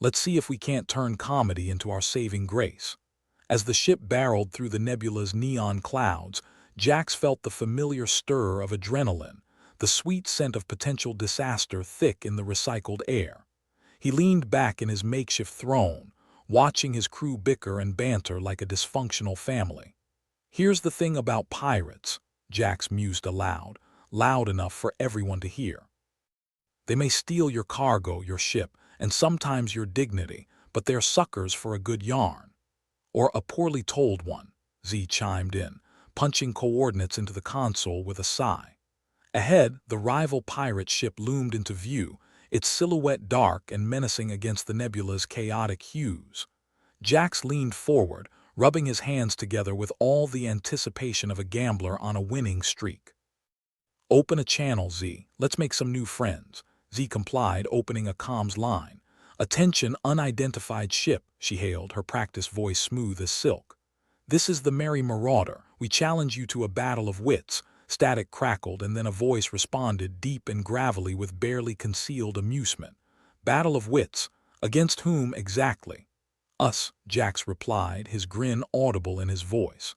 Let's see if we can't turn comedy into our saving grace. As the ship barreled through the nebula's neon clouds, Jax felt the familiar stir of adrenaline, the sweet scent of potential disaster thick in the recycled air. He leaned back in his makeshift throne, watching his crew bicker and banter like a dysfunctional family. Here's the thing about pirates, Jax mused aloud, loud enough for everyone to hear. They may steal your cargo, your ship, and sometimes your dignity, but they're suckers for a good yarn. Or a poorly told one, Z chimed in, punching coordinates into the console with a sigh. Ahead, the rival pirate ship loomed into view, its silhouette dark and menacing against the nebula's chaotic hues. Jax leaned forward, rubbing his hands together with all the anticipation of a gambler on a winning streak. Open a channel, Z. Let's make some new friends. Z complied, opening a comms line. Attention, unidentified ship, she hailed, her practiced voice smooth as silk. This is the Merry Marauder. We challenge you to a battle of wits. Static crackled, and then a voice responded, deep and gravelly with barely concealed amusement. Battle of wits. Against whom exactly? Us, Jax replied, his grin audible in his voice.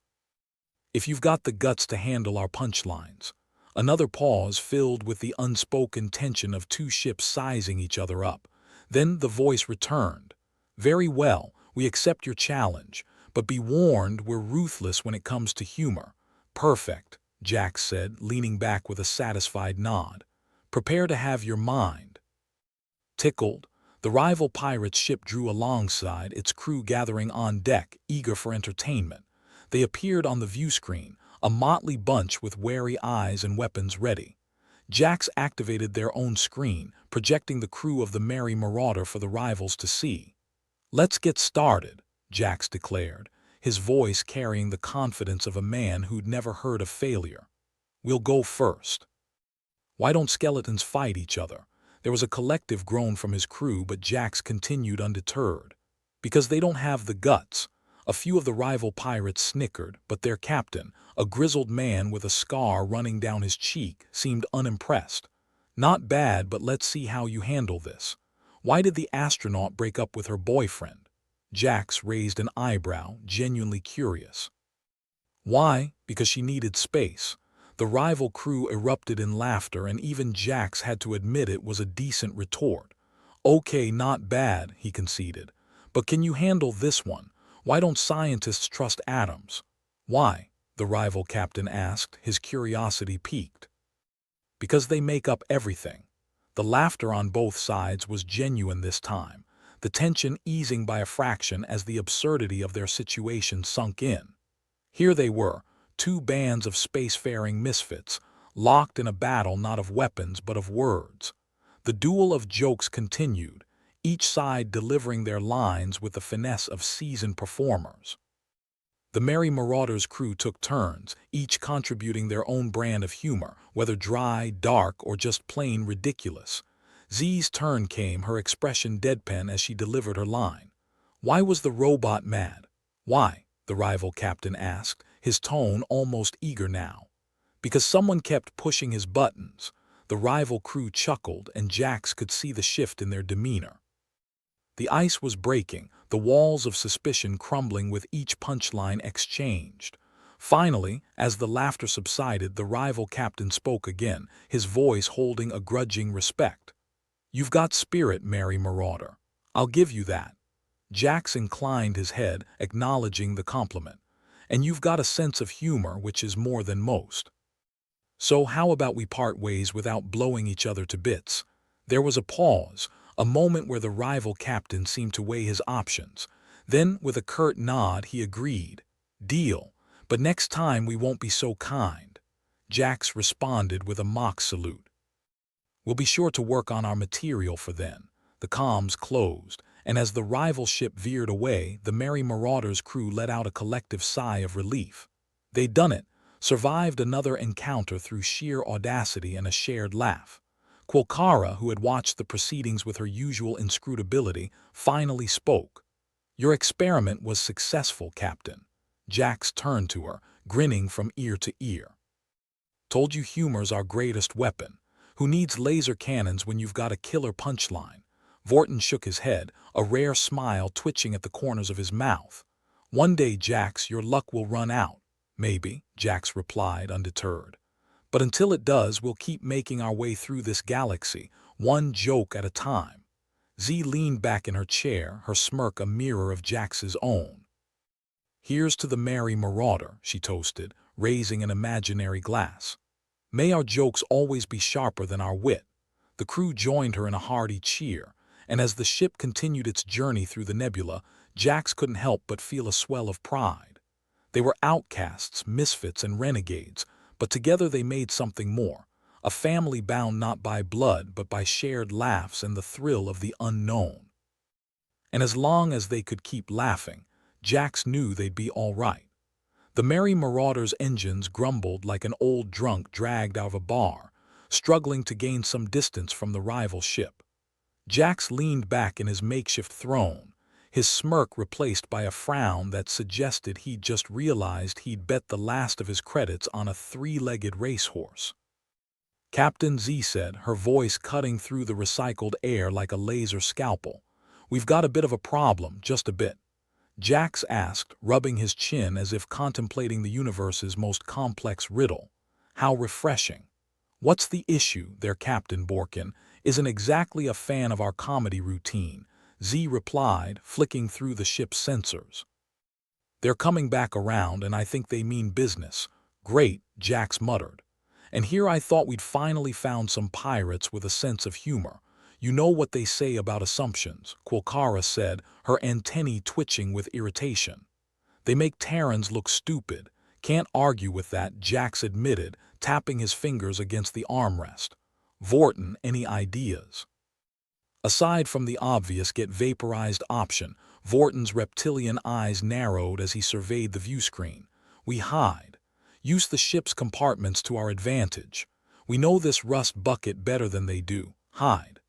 If you've got the guts to handle our punchlines. Another pause filled with the unspoken tension of two ships sizing each other up. Then the voice returned. Very well, we accept your challenge, but be warned we're ruthless when it comes to humor. Perfect, Jax said, leaning back with a satisfied nod. Prepare to have your mind tickled. The rival pirate's ship drew alongside, its crew gathering on deck, eager for entertainment. They appeared on the view screen, a motley bunch with wary eyes and weapons ready. Jax activated their own screen, projecting the crew of the Merry Marauder for the rivals to see. Let's get started, Jax declared, his voice carrying the confidence of a man who'd never heard of failure. We'll go first. Why don't skeletons fight each other? There was a collective groan from his crew, but Jax continued undeterred. Because they don't have the guts. A few of the rival pirates snickered, but their captain, a grizzled man with a scar running down his cheek, seemed unimpressed. Not bad, but let's see how you handle this. Why did the astronaut break up with her boyfriend? Jax raised an eyebrow, genuinely curious. Why? Because she needed space. The rival crew erupted in laughter, and even Jax had to admit it was a decent retort. Okay, not bad, he conceded. But can you handle this one? Why don't scientists trust atoms? Why? The rival captain asked, his curiosity piqued. Because they make up everything. The laughter on both sides was genuine this time, the tension easing by a fraction as the absurdity of their situation sunk in. Here they were, two bands of spacefaring misfits, locked in a battle not of weapons but of words. The duel of jokes continued, each side delivering their lines with the finesse of seasoned performers. The Merry Marauder's crew took turns, each contributing their own brand of humor, whether dry, dark, or just plain ridiculous. Z's turn came, her expression deadpan as she delivered her line. Why was the robot mad? Why? The rival captain asked, his tone almost eager now. Because someone kept pushing his buttons. The rival crew chuckled, and Jax could see the shift in their demeanor. The ice was breaking, the walls of suspicion crumbling with each punchline exchanged. Finally, as the laughter subsided, the rival captain spoke again, his voice holding a grudging respect. You've got spirit, Merry Marauder. I'll give you that. Jax inclined his head, acknowledging the compliment. And you've got a sense of humor, which is more than most. So how about we part ways without blowing each other to bits? There was a pause, a moment where the rival captain seemed to weigh his options. Then, with a curt nod, he agreed. Deal, but next time we won't be so kind. Jax responded with a mock salute. We'll be sure to work on our material for then. The comms closed, and as the rival ship veered away, the Merry Marauder's crew let out a collective sigh of relief. They'd done it, survived another encounter through sheer audacity and a shared laugh. Quilcara, who had watched the proceedings with her usual inscrutability, finally spoke. Your experiment was successful, Captain. Jax turned to her, grinning from ear to ear. Told you humor's our greatest weapon. Who needs laser cannons when you've got a killer punchline? Vorton shook his head, a rare smile twitching at the corners of his mouth. "One day, Jax, your luck will run out." "Maybe," Jax replied, undeterred. "But until it does, we'll keep making our way through this galaxy, one joke at a time." Z leaned back in her chair, her smirk a mirror of Jax's own. "Here's to the merry marauder," she toasted, raising an imaginary glass. "May our jokes always be sharper than our wit." The crew joined her in a hearty cheer, and as the ship continued its journey through the nebula, Jax couldn't help but feel a swell of pride. They were outcasts, misfits, and renegades, but together they made something more, a family bound not by blood but by shared laughs and the thrill of the unknown. And as long as they could keep laughing, Jax knew they'd be all right. The merry marauder's engines grumbled like an old drunk dragged out of a bar, struggling to gain some distance from the rival ship. Jax leaned back in his makeshift throne, his smirk replaced by a frown that suggested he'd just realized he'd bet the last of his credits on a three-legged racehorse. "Captain," Z said, her voice cutting through the recycled air like a laser scalpel, "we've got a bit of a problem, just a bit." Jax asked, rubbing his chin as if contemplating the universe's most complex riddle. "How refreshing." "What's the issue there, Captain Borkin? Isn't exactly a fan of our comedy routine," Z replied, flicking through the ship's sensors. "They're coming back around, and I think they mean business." "Great," Jax muttered. "And here I thought we'd finally found some pirates with a sense of humor. You know what they say about assumptions," Quilcara said, her antennae twitching with irritation. "They make Terrans look stupid." "Can't argue with that," Jax admitted, tapping his fingers against the armrest. "Vorton, any ideas?" Aside from the obvious get vaporized option, Vorton's reptilian eyes narrowed as he surveyed the viewscreen. "We hide. Use the ship's compartments to our advantage. We know this rust bucket better than they do. Hide."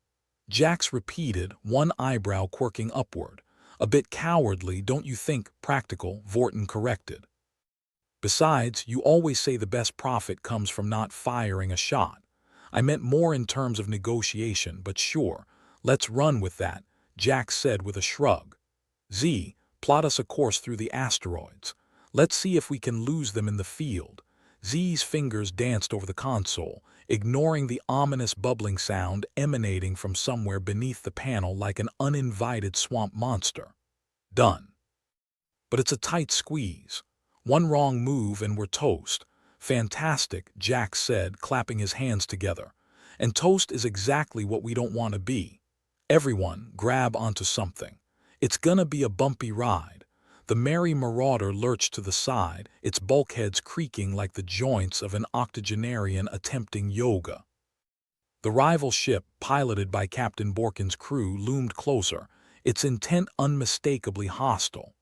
Jax repeated, one eyebrow quirking upward. "A bit cowardly, don't you think?" "Practical," Vorton corrected. "Besides, you always say the best profit comes from not firing a shot. I meant more in terms of negotiation, but sure, let's run with that," Jax said with a shrug. "Z, plot us a course through the asteroids. Let's see if we can lose them in the field." Z's fingers danced over the console, ignoring the ominous bubbling sound emanating from somewhere beneath the panel like an uninvited swamp monster. "Done. But it's a tight squeeze. One wrong move and we're toast." "Fantastic," Jax said, clapping his hands together. "And toast is exactly what we don't want to be. Everyone, grab onto something. It's gonna be a bumpy ride." The merry marauder lurched to the side, its bulkheads creaking like the joints of an octogenarian attempting yoga. The rival ship, piloted by Captain Borkin's crew, loomed closer, its intent unmistakably hostile.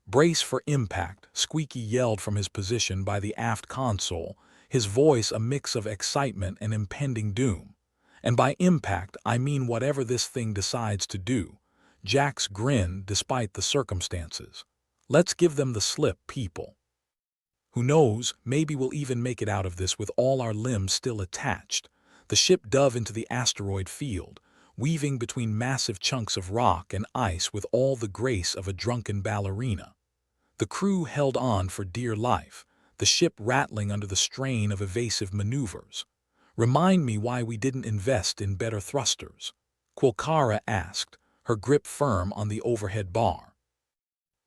"Brace for impact," Squeaky yelled from his position by the aft console, his voice a mix of excitement and impending doom. "And by impact, I mean whatever this thing decides to do." Jax grinned despite the circumstances. "Let's give them the slip, people. Who knows, maybe we'll even make it out of this with all our limbs still attached." The ship dove into the asteroid field, weaving between massive chunks of rock and ice with all the grace of a drunken ballerina. The crew held on for dear life, the ship rattling under the strain of evasive maneuvers. "Remind me why we didn't invest in better thrusters?" Quilcara asked, her grip firm on the overhead bar.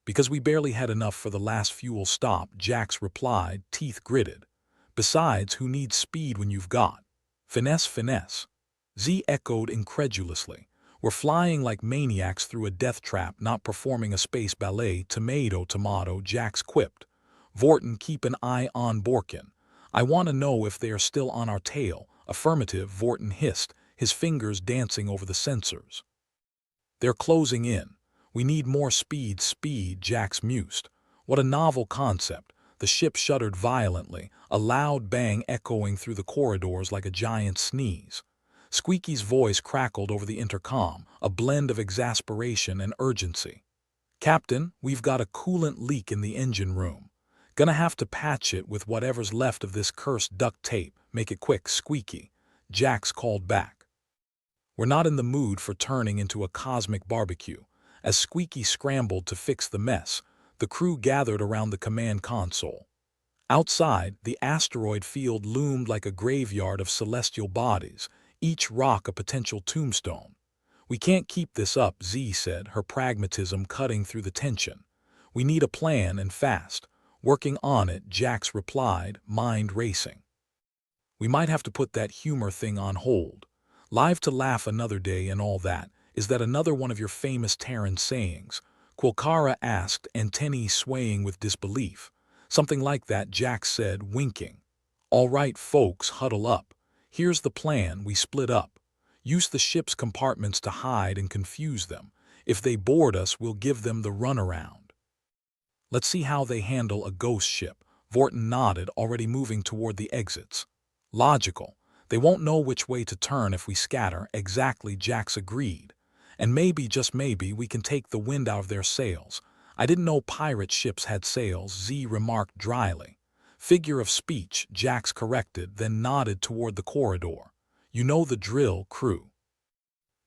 "Because we barely had enough for the last fuel stop," Jax replied, teeth gritted. "Besides, who needs speed when you've got finesse, finesse?" Z echoed incredulously. "We're flying like maniacs through a death trap, not performing a space ballet." "Tomato, tomato," Jax quipped. "Vorton, keep an eye on Borkin. I want to know if they are still on our tail." "Affirmative," Vorton hissed, his fingers dancing over the sensors. "They're closing in. We need more speed." "Speed," Jax mused. "What a novel concept." The ship shuddered violently, a loud bang echoing through the corridors like a giant sneeze. Squeaky's voice crackled over the intercom, a blend of exasperation and urgency. "Captain, we've got a coolant leak in the engine room. Gonna have to patch it with whatever's left of this cursed duct tape. Make it quick, Squeaky," Jax called back. We're not in the mood for turning into a cosmic barbecue. As Squeaky scrambled to fix the mess, the crew gathered around the command console. Outside, the asteroid field loomed like a graveyard of celestial bodies, each rock a potential tombstone. "We can't keep this up," Z said, her pragmatism cutting through the tension. "We need a plan, and fast." "Working on it," Jax replied, mind racing. "We might have to put that humor thing on hold. Live to laugh another day and all that. Is that another one of your famous Terran sayings?" Quilcara asked, antennae swaying with disbelief. "Something like that," Jax said, winking. "All right, folks, huddle up. Here's the plan: we split up. Use the ship's compartments to hide and confuse them. If they board us, we'll give them the runaround." "Let's see how they handle a ghost ship." Vorton nodded, already moving toward the exits. "Logical. They won't know which way to turn if we scatter." "Exactly," Jax agreed. "And maybe, just maybe, we can take the wind out of their sails." "I didn't know pirate ships had sails," Z remarked dryly. "Figure of speech," Jax corrected, then nodded toward the corridor. "You know the drill, crew.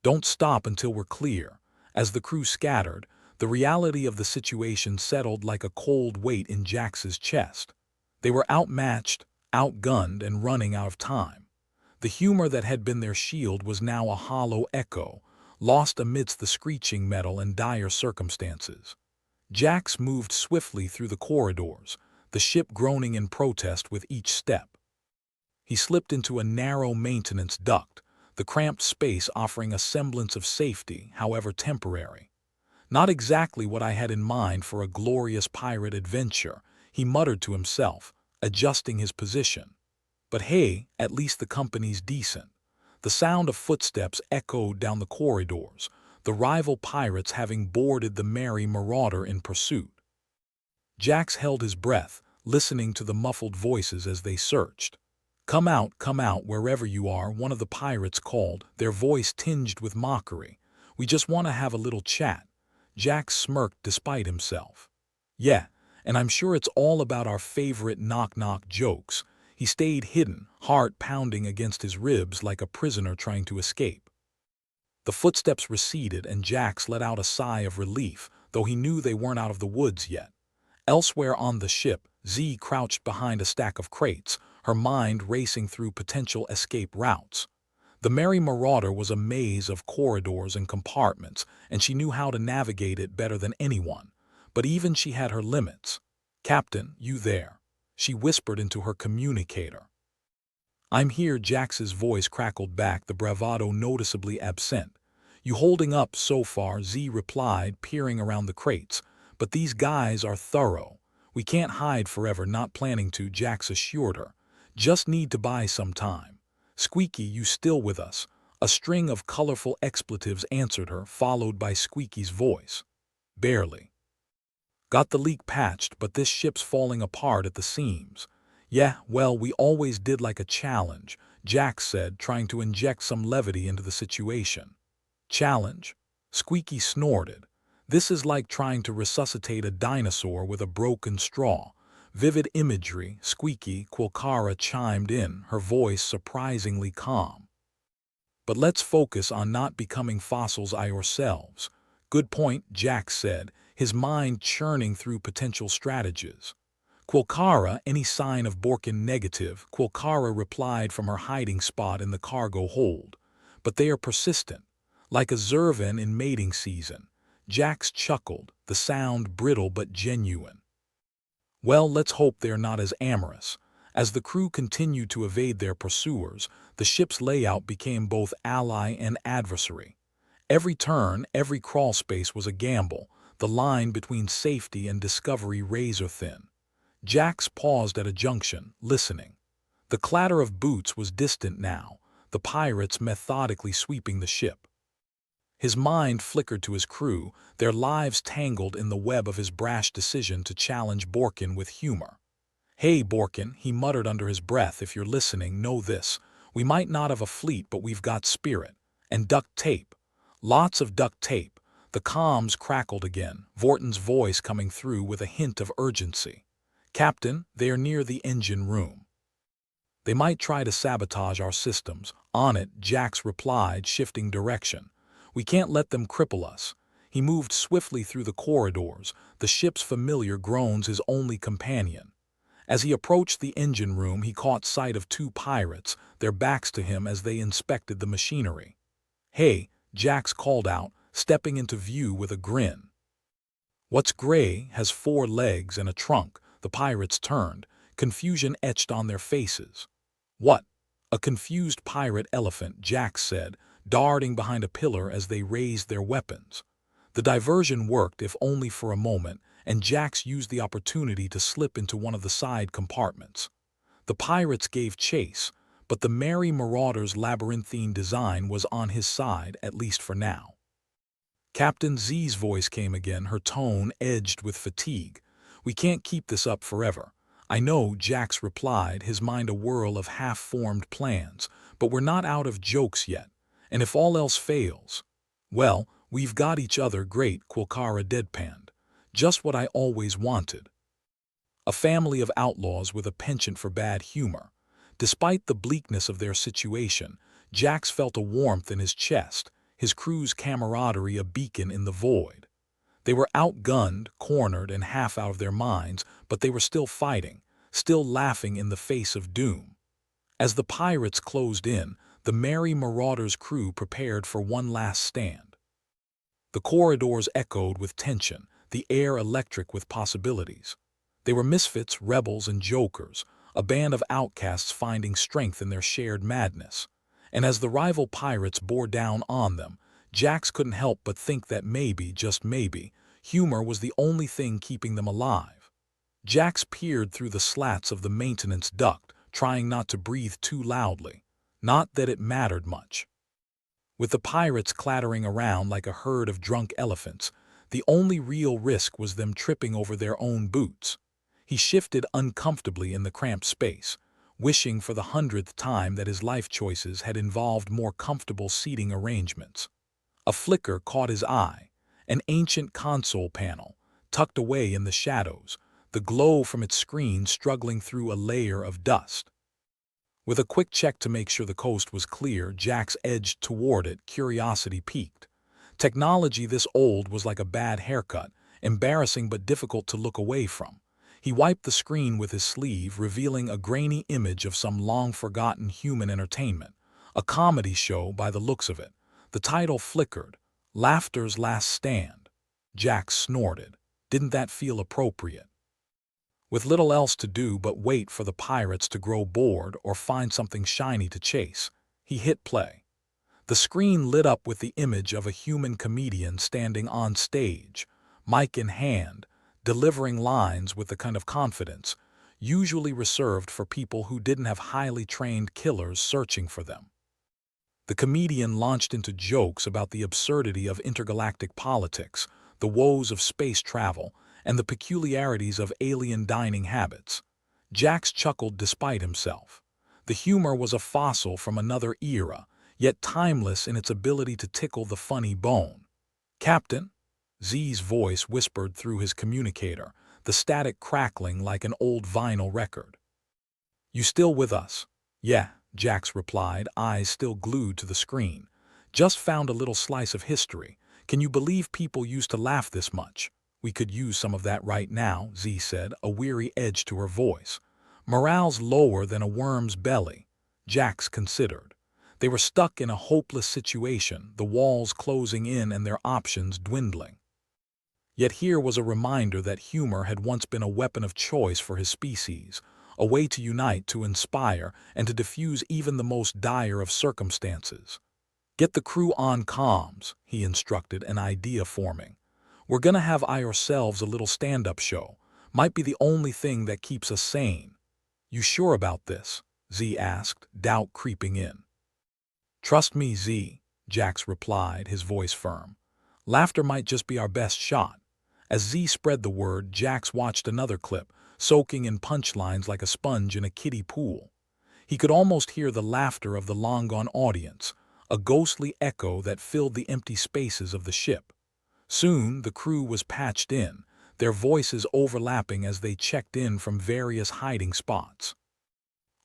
Don't stop until we're clear." As the crew scattered, the reality of the situation settled like a cold weight in Jax's chest. They were outmatched, outgunned, and running out of time. The humor that had been their shield was now a hollow echo, lost amidst the screeching metal and dire circumstances. Jax moved swiftly through the corridors, the ship groaning in protest with each step. He slipped into a narrow maintenance duct, the cramped space offering a semblance of safety, however temporary. "Not exactly what I had in mind for a glorious pirate adventure," he muttered to himself, adjusting his position. "But hey, at least the company's decent." The sound of footsteps echoed down the corridors, the rival pirates having boarded the merry marauder in pursuit. Jax held his breath, listening to the muffled voices as they searched. Come out, wherever you are," one of the pirates called, their voice tinged with mockery. "We just want to have a little chat." Jax smirked despite himself. "Yeah, and I'm sure it's all about our favorite knock-knock jokes." He stayed hidden, heart pounding against his ribs like a prisoner trying to escape. The footsteps receded and Jax let out a sigh of relief, though he knew they weren't out of the woods yet. Elsewhere on the ship, Z crouched behind a stack of crates, her mind racing through potential escape routes. The merry marauder was a maze of corridors and compartments, and she knew how to navigate it better than anyone. But even she had her limits. "Captain, you there?" she whispered into her communicator. "I'm here," Jax's voice crackled back, the bravado noticeably absent. "You holding up so far?" Z replied, peering around the crates. "But these guys are thorough. We can't hide forever." "Not planning to," Jax assured her. "Just need to buy some time." "Squeaky, you still with us?" A string of colorful expletives answered her, followed by Squeaky's voice. "Barely. Got the leak patched, but this ship's falling apart at the seams." "Yeah, well, we always did like a challenge," Jax said, trying to inject some levity into the situation. "Challenge?" Squeaky snorted. "This is like trying to resuscitate a dinosaur with a broken straw." "Vivid imagery," Squeaky, Quilcara chimed in, her voice surprisingly calm. "But let's focus on not becoming fossils ourselves." "Good point," Jax said, his mind churning through potential strategies. "Quilcara, any sign of Borkin?" "Negative," Quilcara replied from her hiding spot in the cargo hold. "But they are persistent, like a Zervan in mating season." Jax chuckled, the sound brittle but genuine. "Well, let's hope they're not as amorous." As the crew continued to evade their pursuers, the ship's layout became both ally and adversary. Every turn, every crawl space was a gamble, the line between safety and discovery razor-thin. Jax paused at a junction, listening. The clatter of boots was distant now, the pirates methodically sweeping the ship. His mind flickered to his crew, their lives tangled in the web of his brash decision to challenge Borkin with humor. "Hey, Borkin," he muttered under his breath, "if you're listening, know this. We might not have a fleet, but we've got spirit. And duct tape. Lots of duct tape." The comms crackled again, Vorton's voice coming through with a hint of urgency. "Captain, they are near the engine room." They might try to sabotage our systems. On it, Jax replied, shifting direction. We can't let them cripple us. He moved swiftly through the corridors, the ship's familiar groans his only companion. As he approached the engine room, he caught sight of two pirates, their backs to him as they inspected the machinery. Hey, Jax called out, stepping into view with a grin. What's gray, has 4 legs and a trunk? The pirates turned, confusion etched on their faces. What? A confused pirate elephant, Jax said, darting behind a pillar as they raised their weapons. The diversion worked, if only for a moment, and Jax used the opportunity to slip into one of the side compartments. The pirates gave chase, but the merry marauder's labyrinthine design was on his side, at least for now. Captain Z's voice came again, her tone edged with fatigue. We can't keep this up forever. I know, Jax replied, his mind a whirl of half-formed plans, but we're not out of jokes yet. And if all else fails, well, we've got each other. Great, Quilcara deadpanned. Just what I always wanted. A family of outlaws with a penchant for bad humor. Despite the bleakness of their situation, Jax felt a warmth in his chest, his crew's camaraderie a beacon in the void. They were outgunned, cornered, and half out of their minds, but they were still fighting, still laughing in the face of doom. As the pirates closed in, the merry marauder's crew prepared for one last stand. The corridors echoed with tension, the air electric with possibilities. They were misfits, rebels, and jokers, a band of outcasts finding strength in their shared madness. And as the rival pirates bore down on them, Jax couldn't help but think that maybe, just maybe, humor was the only thing keeping them alive. Jax peered through the slats of the maintenance duct, trying not to breathe too loudly. Not that it mattered much. With the pirates clattering around like a herd of drunk elephants, the only real risk was them tripping over their own boots. He shifted uncomfortably in the cramped space, wishing for the 100th time that his life choices had involved more comfortable seating arrangements. A flicker caught his eye, an ancient console panel, tucked away in the shadows, the glow from its screen struggling through a layer of dust. With a quick check to make sure the coast was clear, Jax edged toward it, curiosity piqued. Technology this old was like a bad haircut, embarrassing but difficult to look away from. He wiped the screen with his sleeve, revealing a grainy image of some long-forgotten human entertainment, a comedy show by the looks of it. The title flickered, Laughter's Last Stand. Jax snorted. Didn't that feel appropriate? With little else to do but wait for the pirates to grow bored or find something shiny to chase, he hit play. The screen lit up with the image of a human comedian standing on stage, mic in hand, delivering lines with the kind of confidence usually reserved for people who didn't have highly trained killers searching for them. The comedian launched into jokes about the absurdity of intergalactic politics, the woes of space travel, and the peculiarities of alien dining habits. Jax chuckled despite himself. The humor was a fossil from another era, yet timeless in its ability to tickle the funny bone. Captain? Z's voice whispered through his communicator, the static crackling like an old vinyl record. You still with us? Yeah, Jax replied, eyes still glued to the screen. Just found a little slice of history. Can you believe people used to laugh this much? We could use some of that right now, Z said, a weary edge to her voice. Morale's lower than a worm's belly. Jax considered. They were stuck in a hopeless situation, the walls closing in and their options dwindling. Yet here was a reminder that humor had once been a weapon of choice for his species, a way to unite, to inspire, and to diffuse even the most dire of circumstances. Get the crew on comms, he instructed, an idea forming. We're gonna have ourselves a little stand-up show. Might be the only thing that keeps us sane. You sure about this? Z asked, doubt creeping in. Trust me, Z, Jax replied, his voice firm. Laughter might just be our best shot. As Z spread the word, Jax watched another clip, soaking in punchlines like a sponge in a kiddie pool. He could almost hear the laughter of the long-gone audience, a ghostly echo that filled the empty spaces of the ship. Soon, the crew was patched in, their voices overlapping as they checked in from various hiding spots.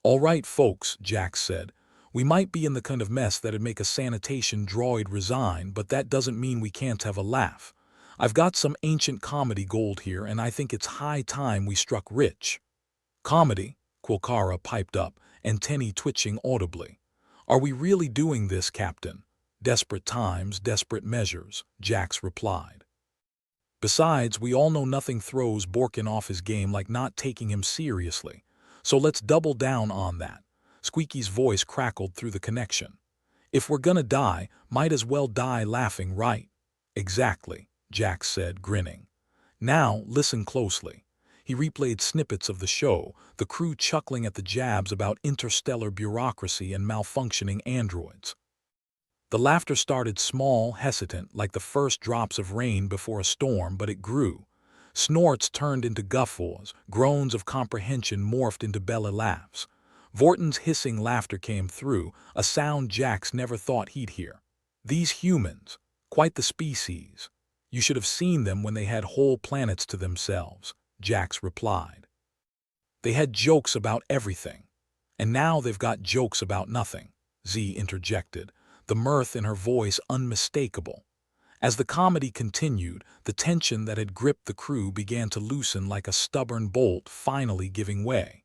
"All right, folks," Jax said. "We might be in the kind of mess that'd make a sanitation droid resign, but that doesn't mean we can't have a laugh. I've got some ancient comedy gold here, and I think it's high time we struck rich." "Comedy?" Quilcara piped up, antennae twitching audibly. "Are we really doing this, Captain?" "Desperate times, desperate measures," Jax replied. "Besides, we all know nothing throws Borkin off his game like not taking him seriously. So let's double down on that." Squeaky's voice crackled through the connection. "If we're gonna die, might as well die laughing, right?" "Exactly," Jax said, grinning. "Now, listen closely." He replayed snippets of the show, the crew chuckling at the jabs about interstellar bureaucracy and malfunctioning androids. The laughter started small, hesitant, like the first drops of rain before a storm, but it grew. Snorts turned into guffaws, groans of comprehension morphed into belly laughs. Vorton's hissing laughter came through, a sound Jax never thought he'd hear. "These humans, quite the species. You should have seen them when they had whole planets to themselves," Jax replied. "They had jokes about everything. And now they've got jokes about nothing," Z interjected, the mirth in her voice unmistakable. As the comedy continued, the tension that had gripped the crew began to loosen like a stubborn bolt finally giving way.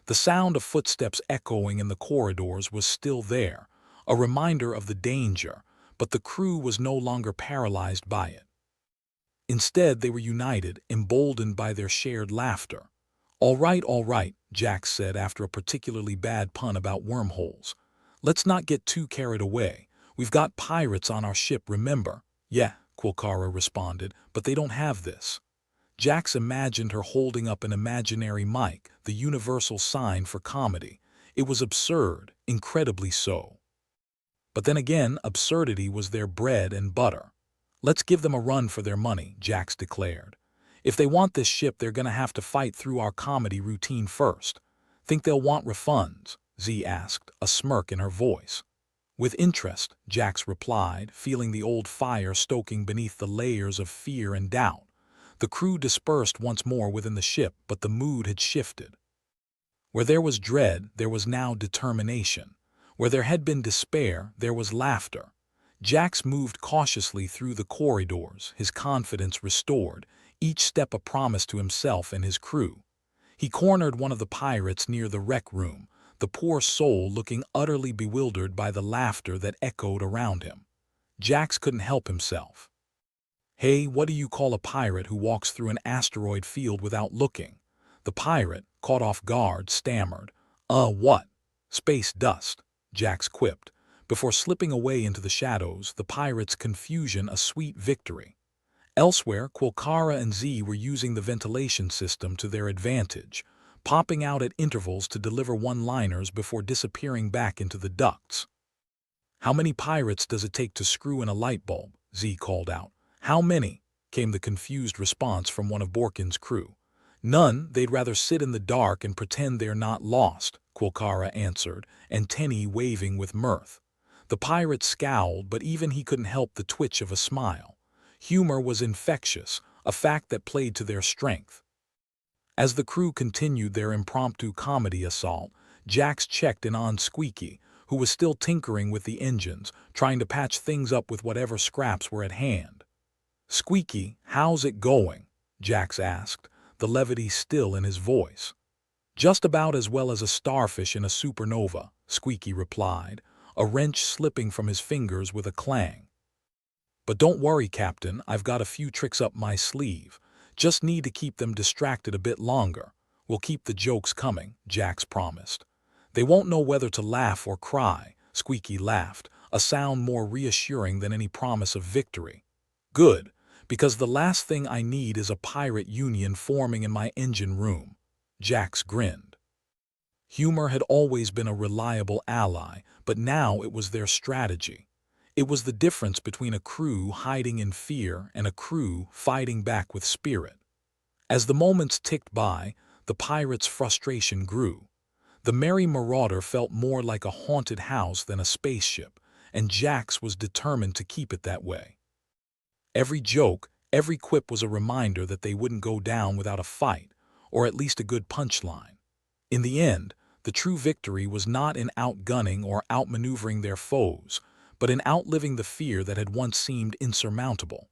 The sound of footsteps echoing in the corridors was still there, a reminder of the danger, but the crew was no longer paralyzed by it. Instead, they were united, emboldened by their shared laughter. All right," Jax said after a particularly bad pun about wormholes. "Let's not get too carried away. We've got pirates on our ship, remember?" "Yeah," Quilcara responded, "but they don't have this." Jax imagined her holding up an imaginary mic, the universal sign for comedy. It was absurd, incredibly so. But then again, absurdity was their bread and butter. "Let's give them a run for their money," Jax declared. "If they want this ship, they're gonna have to fight through our comedy routine first." "Think they'll want refunds?" Z asked, a smirk in her voice. "With interest," Jax replied, feeling the old fire stoking beneath the layers of fear and doubt. The crew dispersed once more within the ship, but the mood had shifted. Where there was dread, there was now determination. Where there had been despair, there was laughter. Jax moved cautiously through the corridors, his confidence restored, each step a promise to himself and his crew. He cornered one of the pirates near the rec room, the poor soul looking utterly bewildered by the laughter that echoed around him. Jax couldn't help himself. "Hey, what do you call a pirate who walks through an asteroid field without looking?" The pirate, caught off guard, stammered. What?" "Space dust," Jax quipped. Before slipping away into the shadows, the pirate's confusion a sweet victory. Elsewhere, Quilcara and Z were using the ventilation system to their advantage, popping out at intervals to deliver one-liners before disappearing back into the ducts. "How many pirates does it take to screw in a light bulb?" Z called out. "How many?" came the confused response from one of Borkin's crew. "None, they'd rather sit in the dark and pretend they're not lost," Quilcara answered, antennae waving with mirth. The pirate scowled, but even he couldn't help the twitch of a smile. Humor was infectious, a fact that played to their strength. As the crew continued their impromptu comedy assault, Jax checked in on Squeaky, who was still tinkering with the engines, trying to patch things up with whatever scraps were at hand. "Squeaky, how's it going?" Jax asked, the levity still in his voice. "Just about as well as a starfish in a supernova," Squeaky replied, a wrench slipping from his fingers with a clang. "But don't worry, Captain, I've got a few tricks up my sleeve. Just need to keep them distracted a bit longer. We'll keep the jokes coming," Jax promised. "They won't know whether to laugh or cry," Squeaky laughed, a sound more reassuring than any promise of victory. "Good, because the last thing I need is a pirate union forming in my engine room." Jax grinned. Humor had always been a reliable ally, but now it was their strategy. It was the difference between a crew hiding in fear and a crew fighting back with spirit. As the moments ticked by, the pirates' frustration grew. The merry marauder felt more like a haunted house than a spaceship, and Jax was determined to keep it that way. Every joke, every quip was a reminder that they wouldn't go down without a fight, or at least a good punchline. In the end, the The true victory was not in outgunning or outmaneuvering their foes, but in outliving the fear that had once seemed insurmountable.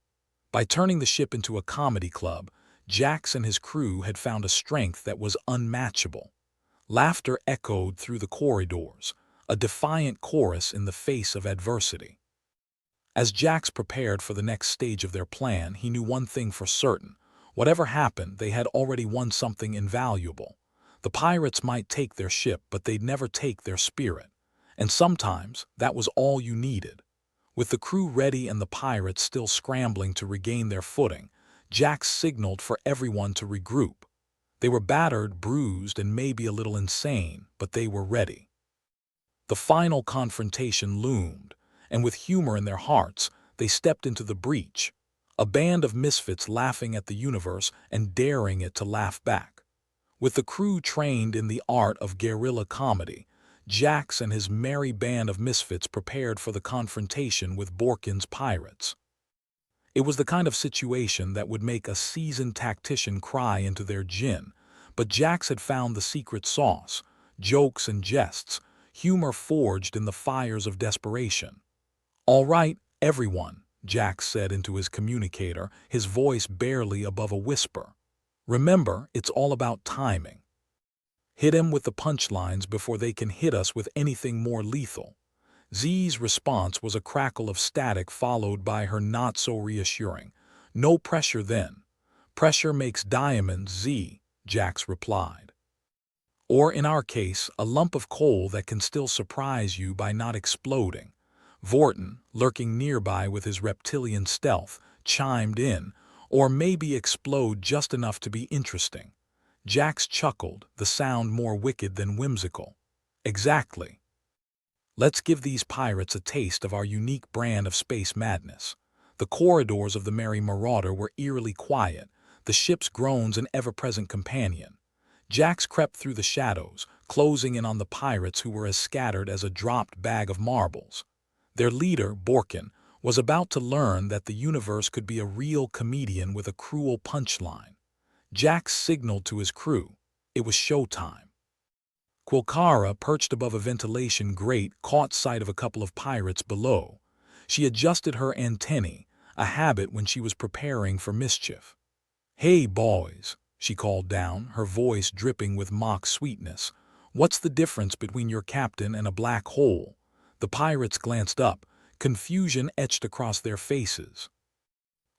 By turning the ship into a comedy club, Jax and his crew had found a strength that was unmatchable. Laughter echoed through the corridors, a defiant chorus in the face of adversity. As Jax prepared for the next stage of their plan, he knew one thing for certain. Whatever happened, they had already won something invaluable. The pirates might take their ship, but they'd never take their spirit. And sometimes, that was all you needed. With the crew ready and the pirates still scrambling to regain their footing, Jax signaled for everyone to regroup. They were battered, bruised, and maybe a little insane, but they were ready. The final confrontation loomed, and with humor in their hearts, they stepped into the breach, a band of misfits laughing at the universe and daring it to laugh back. With the crew trained in the art of guerrilla comedy, Jax and his merry band of misfits prepared for the confrontation with Borkin's pirates. It was the kind of situation that would make a seasoned tactician cry into their gin, but Jax had found the secret sauce: jokes and jests, humor forged in the fires of desperation. "All right, everyone," Jax said into his communicator, his voice barely above a whisper. "Remember, it's all about timing. Hit him with the punchlines before they can hit us with anything more lethal." Z's response was a crackle of static followed by her not-so-reassuring, "No pressure then. Pressure makes diamonds, Z," Jax replied. "Or in our case, a lump of coal that can still surprise you by not exploding." Vorton, lurking nearby with his reptilian stealth, chimed in, "Or maybe explode just enough to be interesting." Jax chuckled, the sound more wicked than whimsical. "Exactly. Let's give these pirates a taste of our unique brand of space madness." The corridors of the Merry Marauder were eerily quiet, the ship's groans an ever-present companion. Jax crept through the shadows, closing in on the pirates who were as scattered as a dropped bag of marbles. Their leader, Borkin, was about to learn that the universe could be a real comedian with a cruel punchline. Jax signaled to his crew. It was showtime. Quilcara, perched above a ventilation grate, caught sight of a couple of pirates below. She adjusted her antennae, a habit when she was preparing for mischief. "Hey, boys," she called down, her voice dripping with mock sweetness. "What's the difference between your captain and a black hole?" The pirates glanced up, confusion etched across their faces.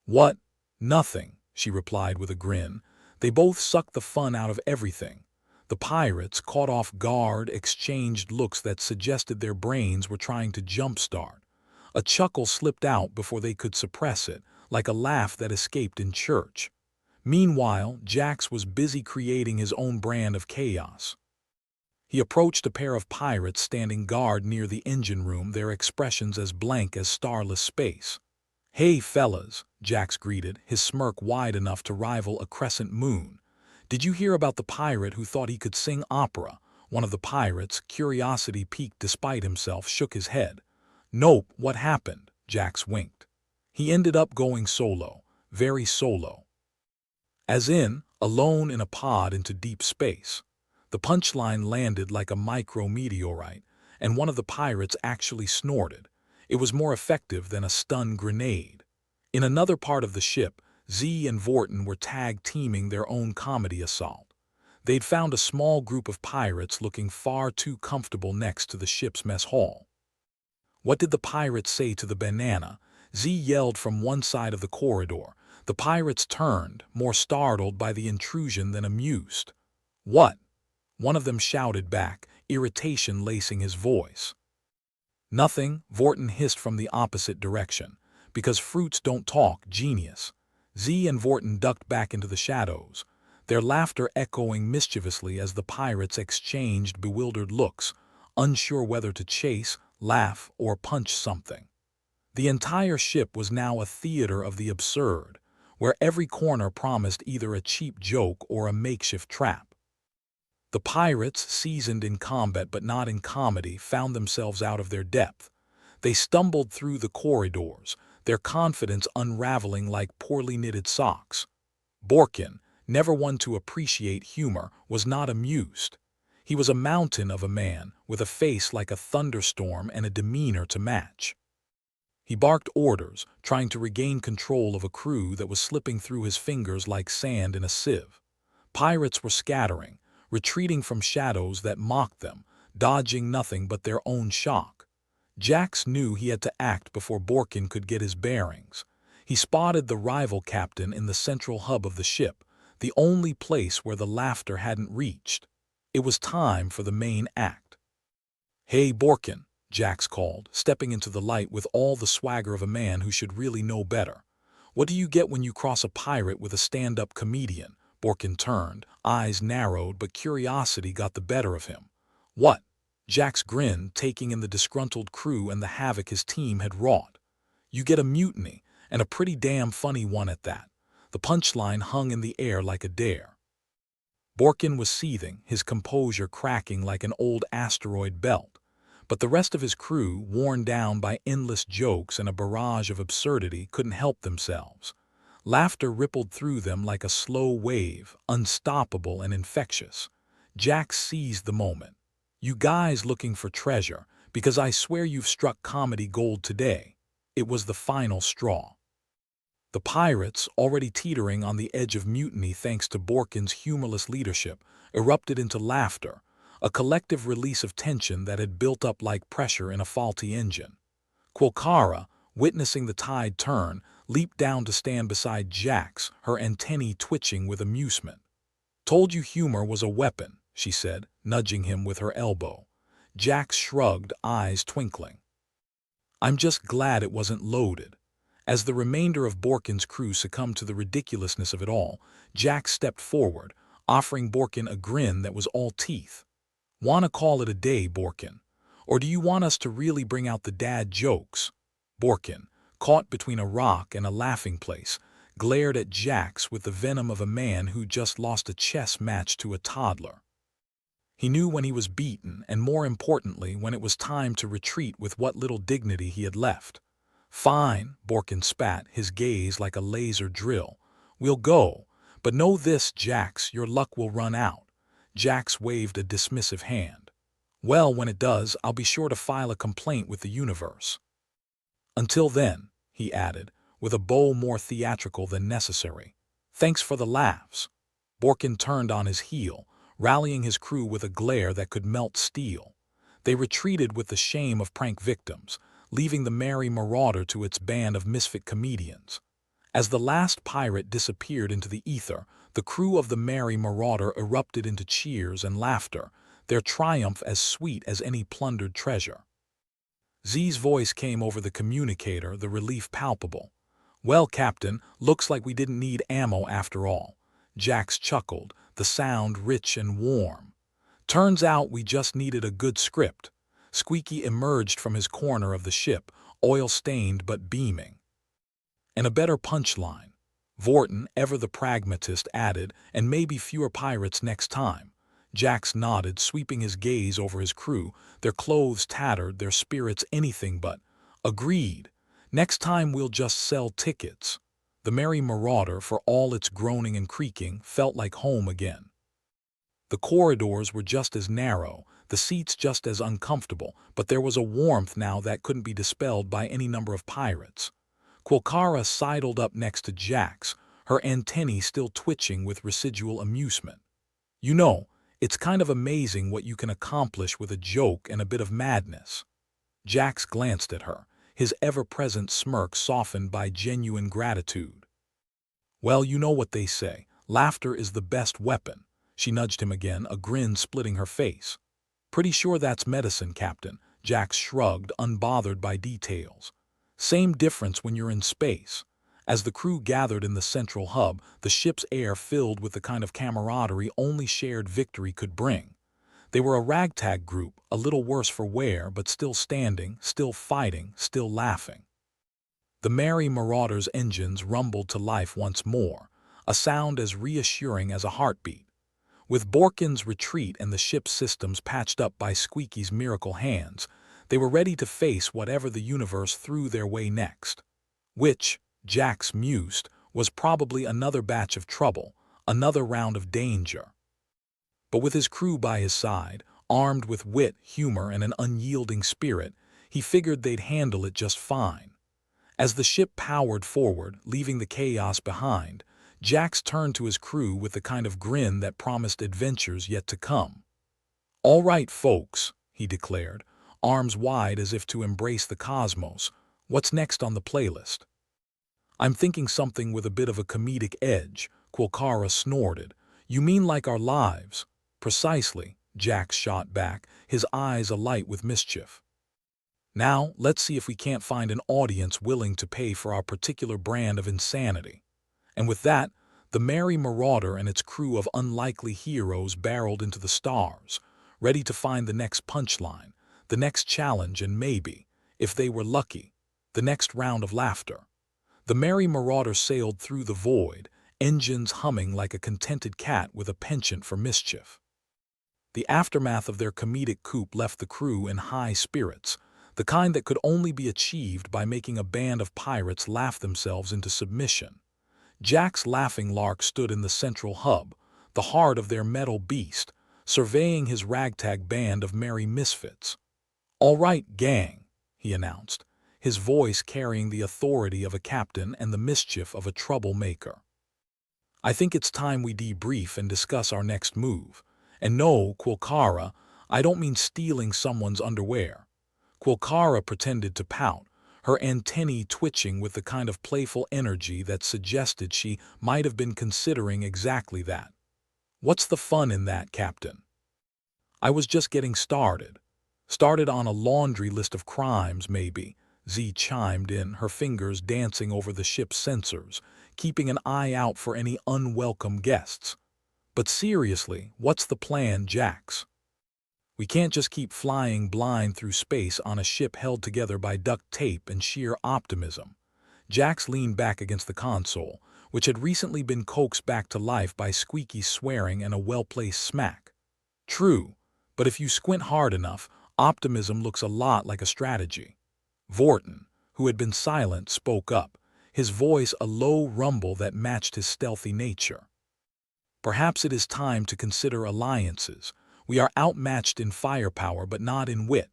"What? Nothing," she replied with a grin. "They both suck the fun out of everything." The pirates, caught off guard, exchanged looks that suggested their brains were trying to jumpstart. A chuckle slipped out before they could suppress it, like a laugh that escaped in church. Meanwhile, Jax was busy creating his own brand of chaos. He approached a pair of pirates standing guard near the engine room, their expressions as blank as starless space. "Hey, fellas," Jax greeted, his smirk wide enough to rival a crescent moon. "Did you hear about the pirate who thought he could sing opera?" One of the pirates, curiosity piqued despite himself, shook his head. "Nope, what happened?" Jax winked. "He ended up going solo, very solo. As in, alone in a pod into deep space." The punchline landed like a micro-meteorite, and one of the pirates actually snorted. It was more effective than a stun grenade. In another part of the ship, Z and Vorton were tag-teaming their own comedy assault. They'd found a small group of pirates looking far too comfortable next to the ship's mess hall. "What did the pirates say to the banana?" Z yelled from one side of the corridor. The pirates turned, more startled by the intrusion than amused. "What?" one of them shouted back, irritation lacing his voice. "Nothing," Vorton hissed from the opposite direction. "Because fruits don't talk, genius." Z and Vorton ducked back into the shadows, their laughter echoing mischievously as the pirates exchanged bewildered looks, unsure whether to chase, laugh, or punch something. The entire ship was now a theater of the absurd, where every corner promised either a cheap joke or a makeshift trap. The pirates, seasoned in combat but not in comedy, found themselves out of their depth. They stumbled through the corridors, their confidence unraveling like poorly knitted socks. Borkin, never one to appreciate humor, was not amused. He was a mountain of a man, with a face like a thunderstorm and a demeanor to match. He barked orders, trying to regain control of a crew that was slipping through his fingers like sand in a sieve. Pirates were scattering, retreating from shadows that mocked them, dodging nothing but their own shock. Jax knew he had to act before Borkin could get his bearings. He spotted the rival captain in the central hub of the ship, the only place where the laughter hadn't reached. It was time for the main act. "Hey, Borkin," Jax called, stepping into the light with all the swagger of a man who should really know better. "What do you get when you cross a pirate with a stand-up comedian?" Borkin turned, eyes narrowed, but curiosity got the better of him. "What?" Jax grinned, taking in the disgruntled crew and the havoc his team had wrought. "You get a mutiny, and a pretty damn funny one at that." The punchline hung in the air like a dare. Borkin was seething, his composure cracking like an old asteroid belt. But the rest of his crew, worn down by endless jokes and a barrage of absurdity, couldn't help themselves. Laughter rippled through them like a slow wave, unstoppable and infectious. Jax seized the moment. "You guys looking for treasure, because I swear you've struck comedy gold today." It was the final straw. The pirates, already teetering on the edge of mutiny thanks to Borkin's humorless leadership, erupted into laughter, a collective release of tension that had built up like pressure in a faulty engine. Quilcara, witnessing the tide turn, leaped down to stand beside Jax, her antennae twitching with amusement. "Told you humor was a weapon," she said, nudging him with her elbow. Jax shrugged, eyes twinkling. "I'm just glad it wasn't loaded." As the remainder of Borkin's crew succumbed to the ridiculousness of it all, Jax stepped forward, offering Borkin a grin that was all teeth. "Wanna call it a day, Borkin? Or do you want us to really bring out the dad jokes?" Borkin, caught between a rock and a laughing place, glared at Jax with the venom of a man who just lost a chess match to a toddler. He knew when he was beaten, and more importantly, when it was time to retreat with what little dignity he had left. "Fine," Borkin spat, his gaze like a laser drill. "We'll go. But know this, Jax, your luck will run out." Jax waved a dismissive hand. "Well, when it does, I'll be sure to file a complaint with the universe." "Until then," he added, with a bow more theatrical than necessary. "Thanks for the laughs." Borkin turned on his heel, rallying his crew with a glare that could melt steel. They retreated with the shame of prank victims, leaving the merry marauder to its band of misfit comedians. As the last pirate disappeared into the ether, the crew of the merry marauder erupted into cheers and laughter, their triumph as sweet as any plundered treasure. Z's voice came over the communicator, the relief palpable. "Well, Captain, looks like we didn't need ammo after all." Jax chuckled, the sound rich and warm. "Turns out we just needed a good script." Squeaky emerged from his corner of the ship, oil-stained but beaming. "And a better punchline." Vorton, ever the pragmatist, added, "and maybe fewer pirates next time." Jax nodded, sweeping his gaze over his crew, their clothes tattered, their spirits anything but. "Agreed. Next time we'll just sell tickets." The merry marauder, for all its groaning and creaking, felt like home again. The corridors were just as narrow, the seats just as uncomfortable, but there was a warmth now that couldn't be dispelled by any number of pirates. Quilcara sidled up next to Jax, her antennae still twitching with residual amusement. "You know, it's kind of amazing what you can accomplish with a joke and a bit of madness." Jax glanced at her, his ever-present smirk softened by genuine gratitude. "Well, you know what they say, laughter is the best weapon." She nudged him again, a grin splitting her face. "Pretty sure that's medicine, Captain." Jax shrugged, unbothered by details. "Same difference when you're in space." As the crew gathered in the central hub, the ship's air filled with the kind of camaraderie only shared victory could bring. They were a ragtag group, a little worse for wear, but still standing, still fighting, still laughing. The merry marauder's engines rumbled to life once more, a sound as reassuring as a heartbeat. With Borkin's retreat and the ship's systems patched up by Squeaky's miracle hands, they were ready to face whatever the universe threw their way next. Which, Jax mused, was probably another batch of trouble, another round of danger. But with his crew by his side, armed with wit, humor, and an unyielding spirit, he figured they'd handle it just fine. As the ship powered forward, leaving the chaos behind, Jax turned to his crew with the kind of grin that promised adventures yet to come. "All right, folks," he declared, arms wide as if to embrace the cosmos, "what's next on the playlist?" "I'm thinking something with a bit of a comedic edge," Quilcara snorted. "You mean like our lives?" "Precisely," Jax shot back, his eyes alight with mischief. "Now, let's see if we can't find an audience willing to pay for our particular brand of insanity." And with that, the Merry Marauder and its crew of unlikely heroes barreled into the stars, ready to find the next punchline, the next challenge, and maybe, if they were lucky, the next round of laughter. The Merry Marauder sailed through the void, engines humming like a contented cat with a penchant for mischief. The aftermath of their comedic coup left the crew in high spirits, the kind that could only be achieved by making a band of pirates laugh themselves into submission. Jack's laughing lark stood in the central hub, the heart of their metal beast, surveying his ragtag band of merry misfits. "All right, gang," he announced, his voice carrying the authority of a captain and the mischief of a troublemaker. "I think it's time we debrief and discuss our next move. And no, Quilcara, I don't mean stealing someone's underwear." Quilcara pretended to pout, her antennae twitching with the kind of playful energy that suggested she might have been considering exactly that. "What's the fun in that, Captain?" "I was just getting started. Started on a laundry list of crimes, maybe," Z chimed in, her fingers dancing over the ship's sensors, keeping an eye out for any unwelcome guests. "But seriously, what's the plan, Jax? We can't just keep flying blind through space on a ship held together by duct tape and sheer optimism." Jax leaned back against the console, which had recently been coaxed back to life by squeaky swearing and a well-placed smack. "True, but if you squint hard enough, optimism looks a lot like a strategy." Vorton, who had been silent, spoke up, his voice a low rumble that matched his stealthy nature. "Perhaps it is time to consider alliances. We are outmatched in firepower but not in wit."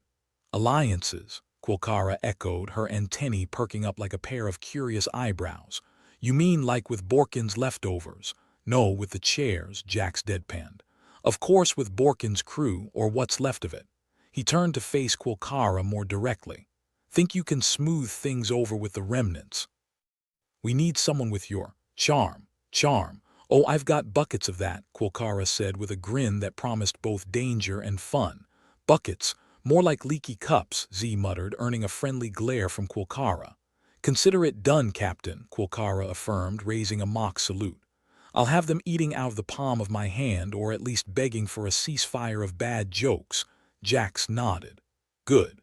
"Alliances?" Quilcara echoed, her antennae perking up like a pair of curious eyebrows. "You mean like with Borkin's leftovers?" "No, with the chairs," Jax deadpanned. "Of course with Borkin's crew, or what's left of it." He turned to face Quilcara more directly. "Think you can smooth things over with the remnants?" "We need someone with your charm." "Charm? Oh, I've got buckets of that," Quilcara said with a grin that promised both danger and fun. "Buckets? More like leaky cups," Z muttered, earning a friendly glare from Quilcara. "Consider it done, Captain," Quilcara affirmed, raising a mock salute. "I'll have them eating out of the palm of my hand, or at least begging for a ceasefire of bad jokes." Jax nodded. "Good.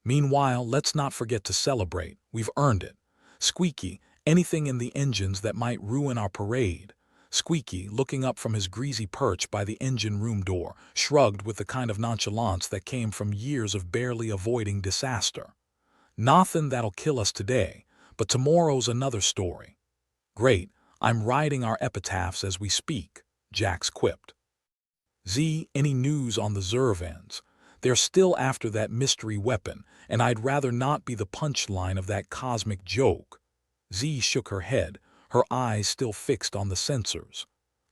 Meanwhile, let's not forget to celebrate. We've earned it. Squeaky, anything in the engines that might ruin our parade?" Squeaky, looking up from his greasy perch by the engine room door, shrugged with the kind of nonchalance that came from years of barely avoiding disaster. "Nothin' that'll kill us today, but tomorrow's another story." "Great, I'm writing our epitaphs as we speak," Jax quipped. "Z, any news on the Zervans? They're still after that mystery weapon, and I'd rather not be the punchline of that cosmic joke." Z shook her head, her eyes still fixed on the sensors.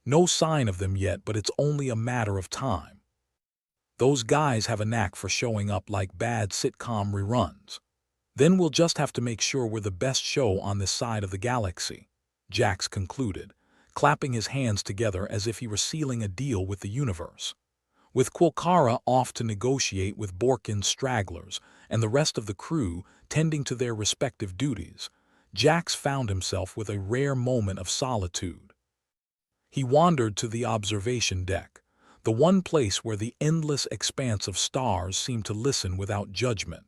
"No sign of them yet, but it's only a matter of time. Those guys have a knack for showing up like bad sitcom reruns. Then we'll just have to make sure we're the best show on this side of the galaxy," Jax concluded, clapping his hands together as if he were sealing a deal with the universe. With Quilcara off to negotiate with Borkin's stragglers and the rest of the crew tending to their respective duties, Jax found himself with a rare moment of solitude. He wandered to the observation deck, the one place where the endless expanse of stars seemed to listen without judgment.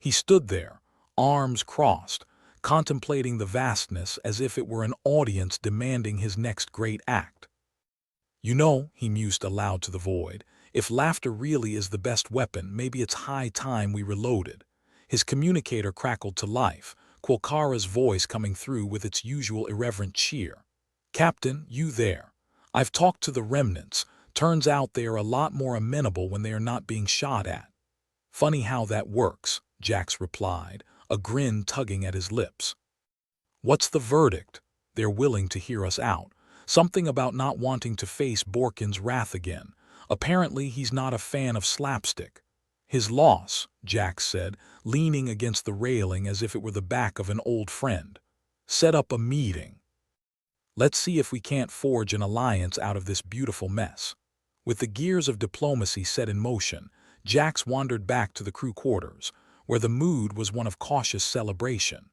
He stood there, arms crossed, contemplating the vastness as if it were an audience demanding his next great act. "You know," he mused aloud to the void, "if laughter really is the best weapon, maybe it's high time we reloaded." His communicator crackled to life, Quilcara's voice coming through with its usual irreverent cheer. "Captain, you there? I've talked to the remnants. Turns out they are a lot more amenable when they are not being shot at. Funny how that works, Jax replied, a grin tugging at his lips. What's the verdict? They're willing to hear us out. Something about not wanting to face Borkin's wrath again. Apparently he's not a fan of slapstick. His loss, Jax said, leaning against the railing as if it were the back of an old friend. Set up a meeting. Let's see if we can't forge an alliance out of this beautiful mess. With the gears of diplomacy set in motion, Jax wandered back to the crew quarters, where the mood was one of cautious celebration.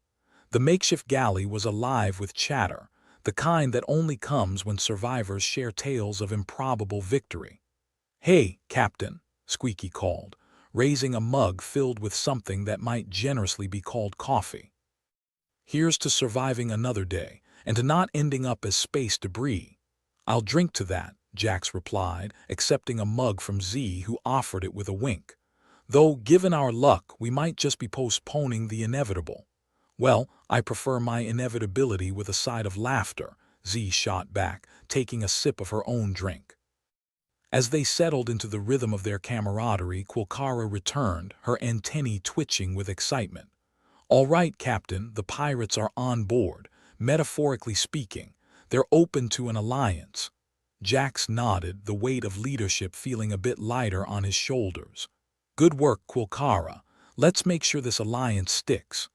The makeshift galley was alive with chatter, the kind that only comes when survivors share tales of improbable victory. "Hey, Captain," Squeaky called, raising a mug filled with something that might generously be called coffee. "Here's to surviving another day, and to not ending up as space debris." "I'll drink to that," Jax replied, accepting a mug from Z, who offered it with a wink. "Though, given our luck, we might just be postponing the inevitable." "Well, I prefer my inevitability with a side of laughter," Z shot back, taking a sip of her own drink. As they settled into the rhythm of their camaraderie, Quilcara returned, her antennae twitching with excitement. "All right, Captain, the pirates are on board. Metaphorically speaking, they're open to an alliance." Jax nodded, the weight of leadership feeling a bit lighter on his shoulders. "Good work, Quilcara. Let's make sure this alliance sticks.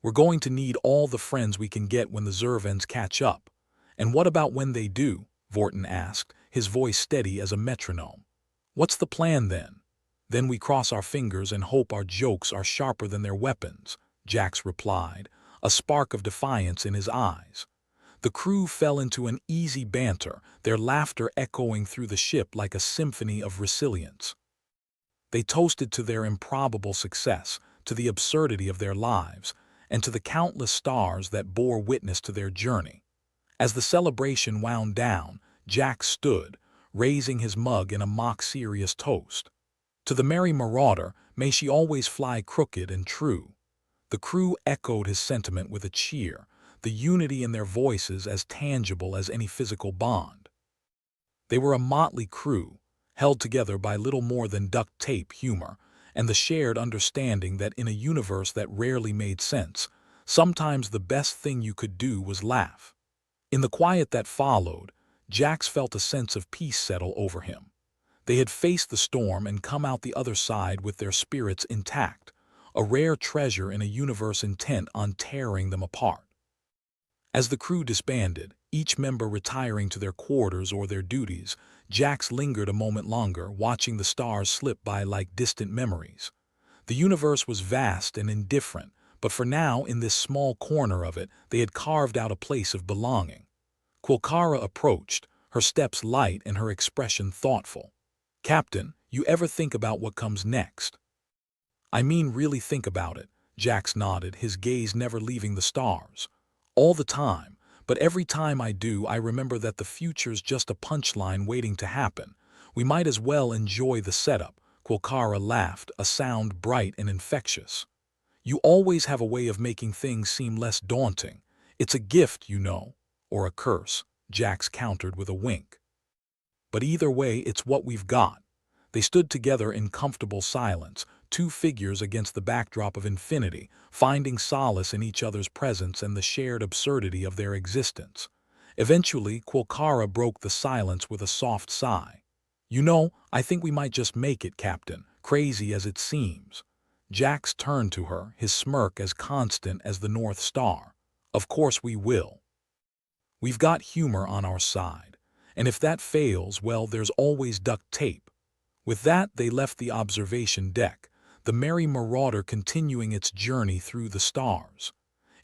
We're going to need all the friends we can get when the Zervans catch up." "And what about when they do?" Vorton asked, his voice steady as a metronome. "What's the plan then?" "Then we cross our fingers and hope our jokes are sharper than their weapons," Jax replied, a spark of defiance in his eyes. The crew fell into an easy banter, their laughter echoing through the ship like a symphony of resilience. They toasted to their improbable success, to the absurdity of their lives, and to the countless stars that bore witness to their journey. As the celebration wound down, Jack stood, raising his mug in a mock-serious toast. "To the merry marauder, may she always fly crooked and true." The crew echoed his sentiment with a cheer, the unity in their voices as tangible as any physical bond. They were a motley crew, held together by little more than duct tape humor, and the shared understanding that in a universe that rarely made sense, sometimes the best thing you could do was laugh. In the quiet that followed, Jax felt a sense of peace settle over him. They had faced the storm and come out the other side with their spirits intact, a rare treasure in a universe intent on tearing them apart. As the crew disbanded, each member retiring to their quarters or their duties, Jax lingered a moment longer, watching the stars slip by like distant memories. The universe was vast and indifferent, but for now, in this small corner of it, they had carved out a place of belonging. Quilcara approached, her steps light and her expression thoughtful. "Captain, you ever think about what comes next?" "I mean really think about it," Jax nodded, his gaze never leaving the stars. "All the time, but every time I do, I remember that the future's just a punchline waiting to happen. We might as well enjoy the setup." Quilcara laughed, a sound bright and infectious. "You always have a way of making things seem less daunting. It's a gift, you know, or a curse," Jax countered with a wink. "But either way, it's what we've got." They stood together in comfortable silence, two figures against the backdrop of infinity, finding solace in each other's presence and the shared absurdity of their existence. Eventually, Quilcara broke the silence with a soft sigh. "You know, I think we might just make it, Captain, crazy as it seems." Jax turned to her, his smirk as constant as the North Star. "Of course we will. We've got humor on our side, and if that fails, well, there's always duct tape." With that, they left the observation deck, the merry marauder continuing its journey through the stars.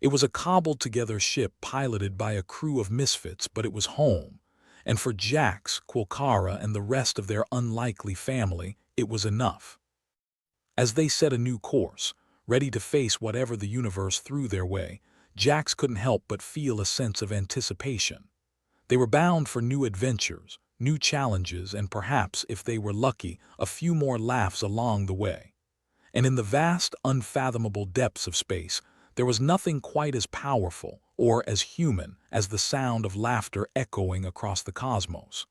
It was a cobbled-together ship piloted by a crew of misfits, but it was home, and for Jax, Quilcara, and the rest of their unlikely family, it was enough. As they set a new course, ready to face whatever the universe threw their way, Jax couldn't help but feel a sense of anticipation. They were bound for new adventures, new challenges, and perhaps, if they were lucky, a few more laughs along the way. And in the vast, unfathomable depths of space, there was nothing quite as powerful or as human as the sound of laughter echoing across the cosmos.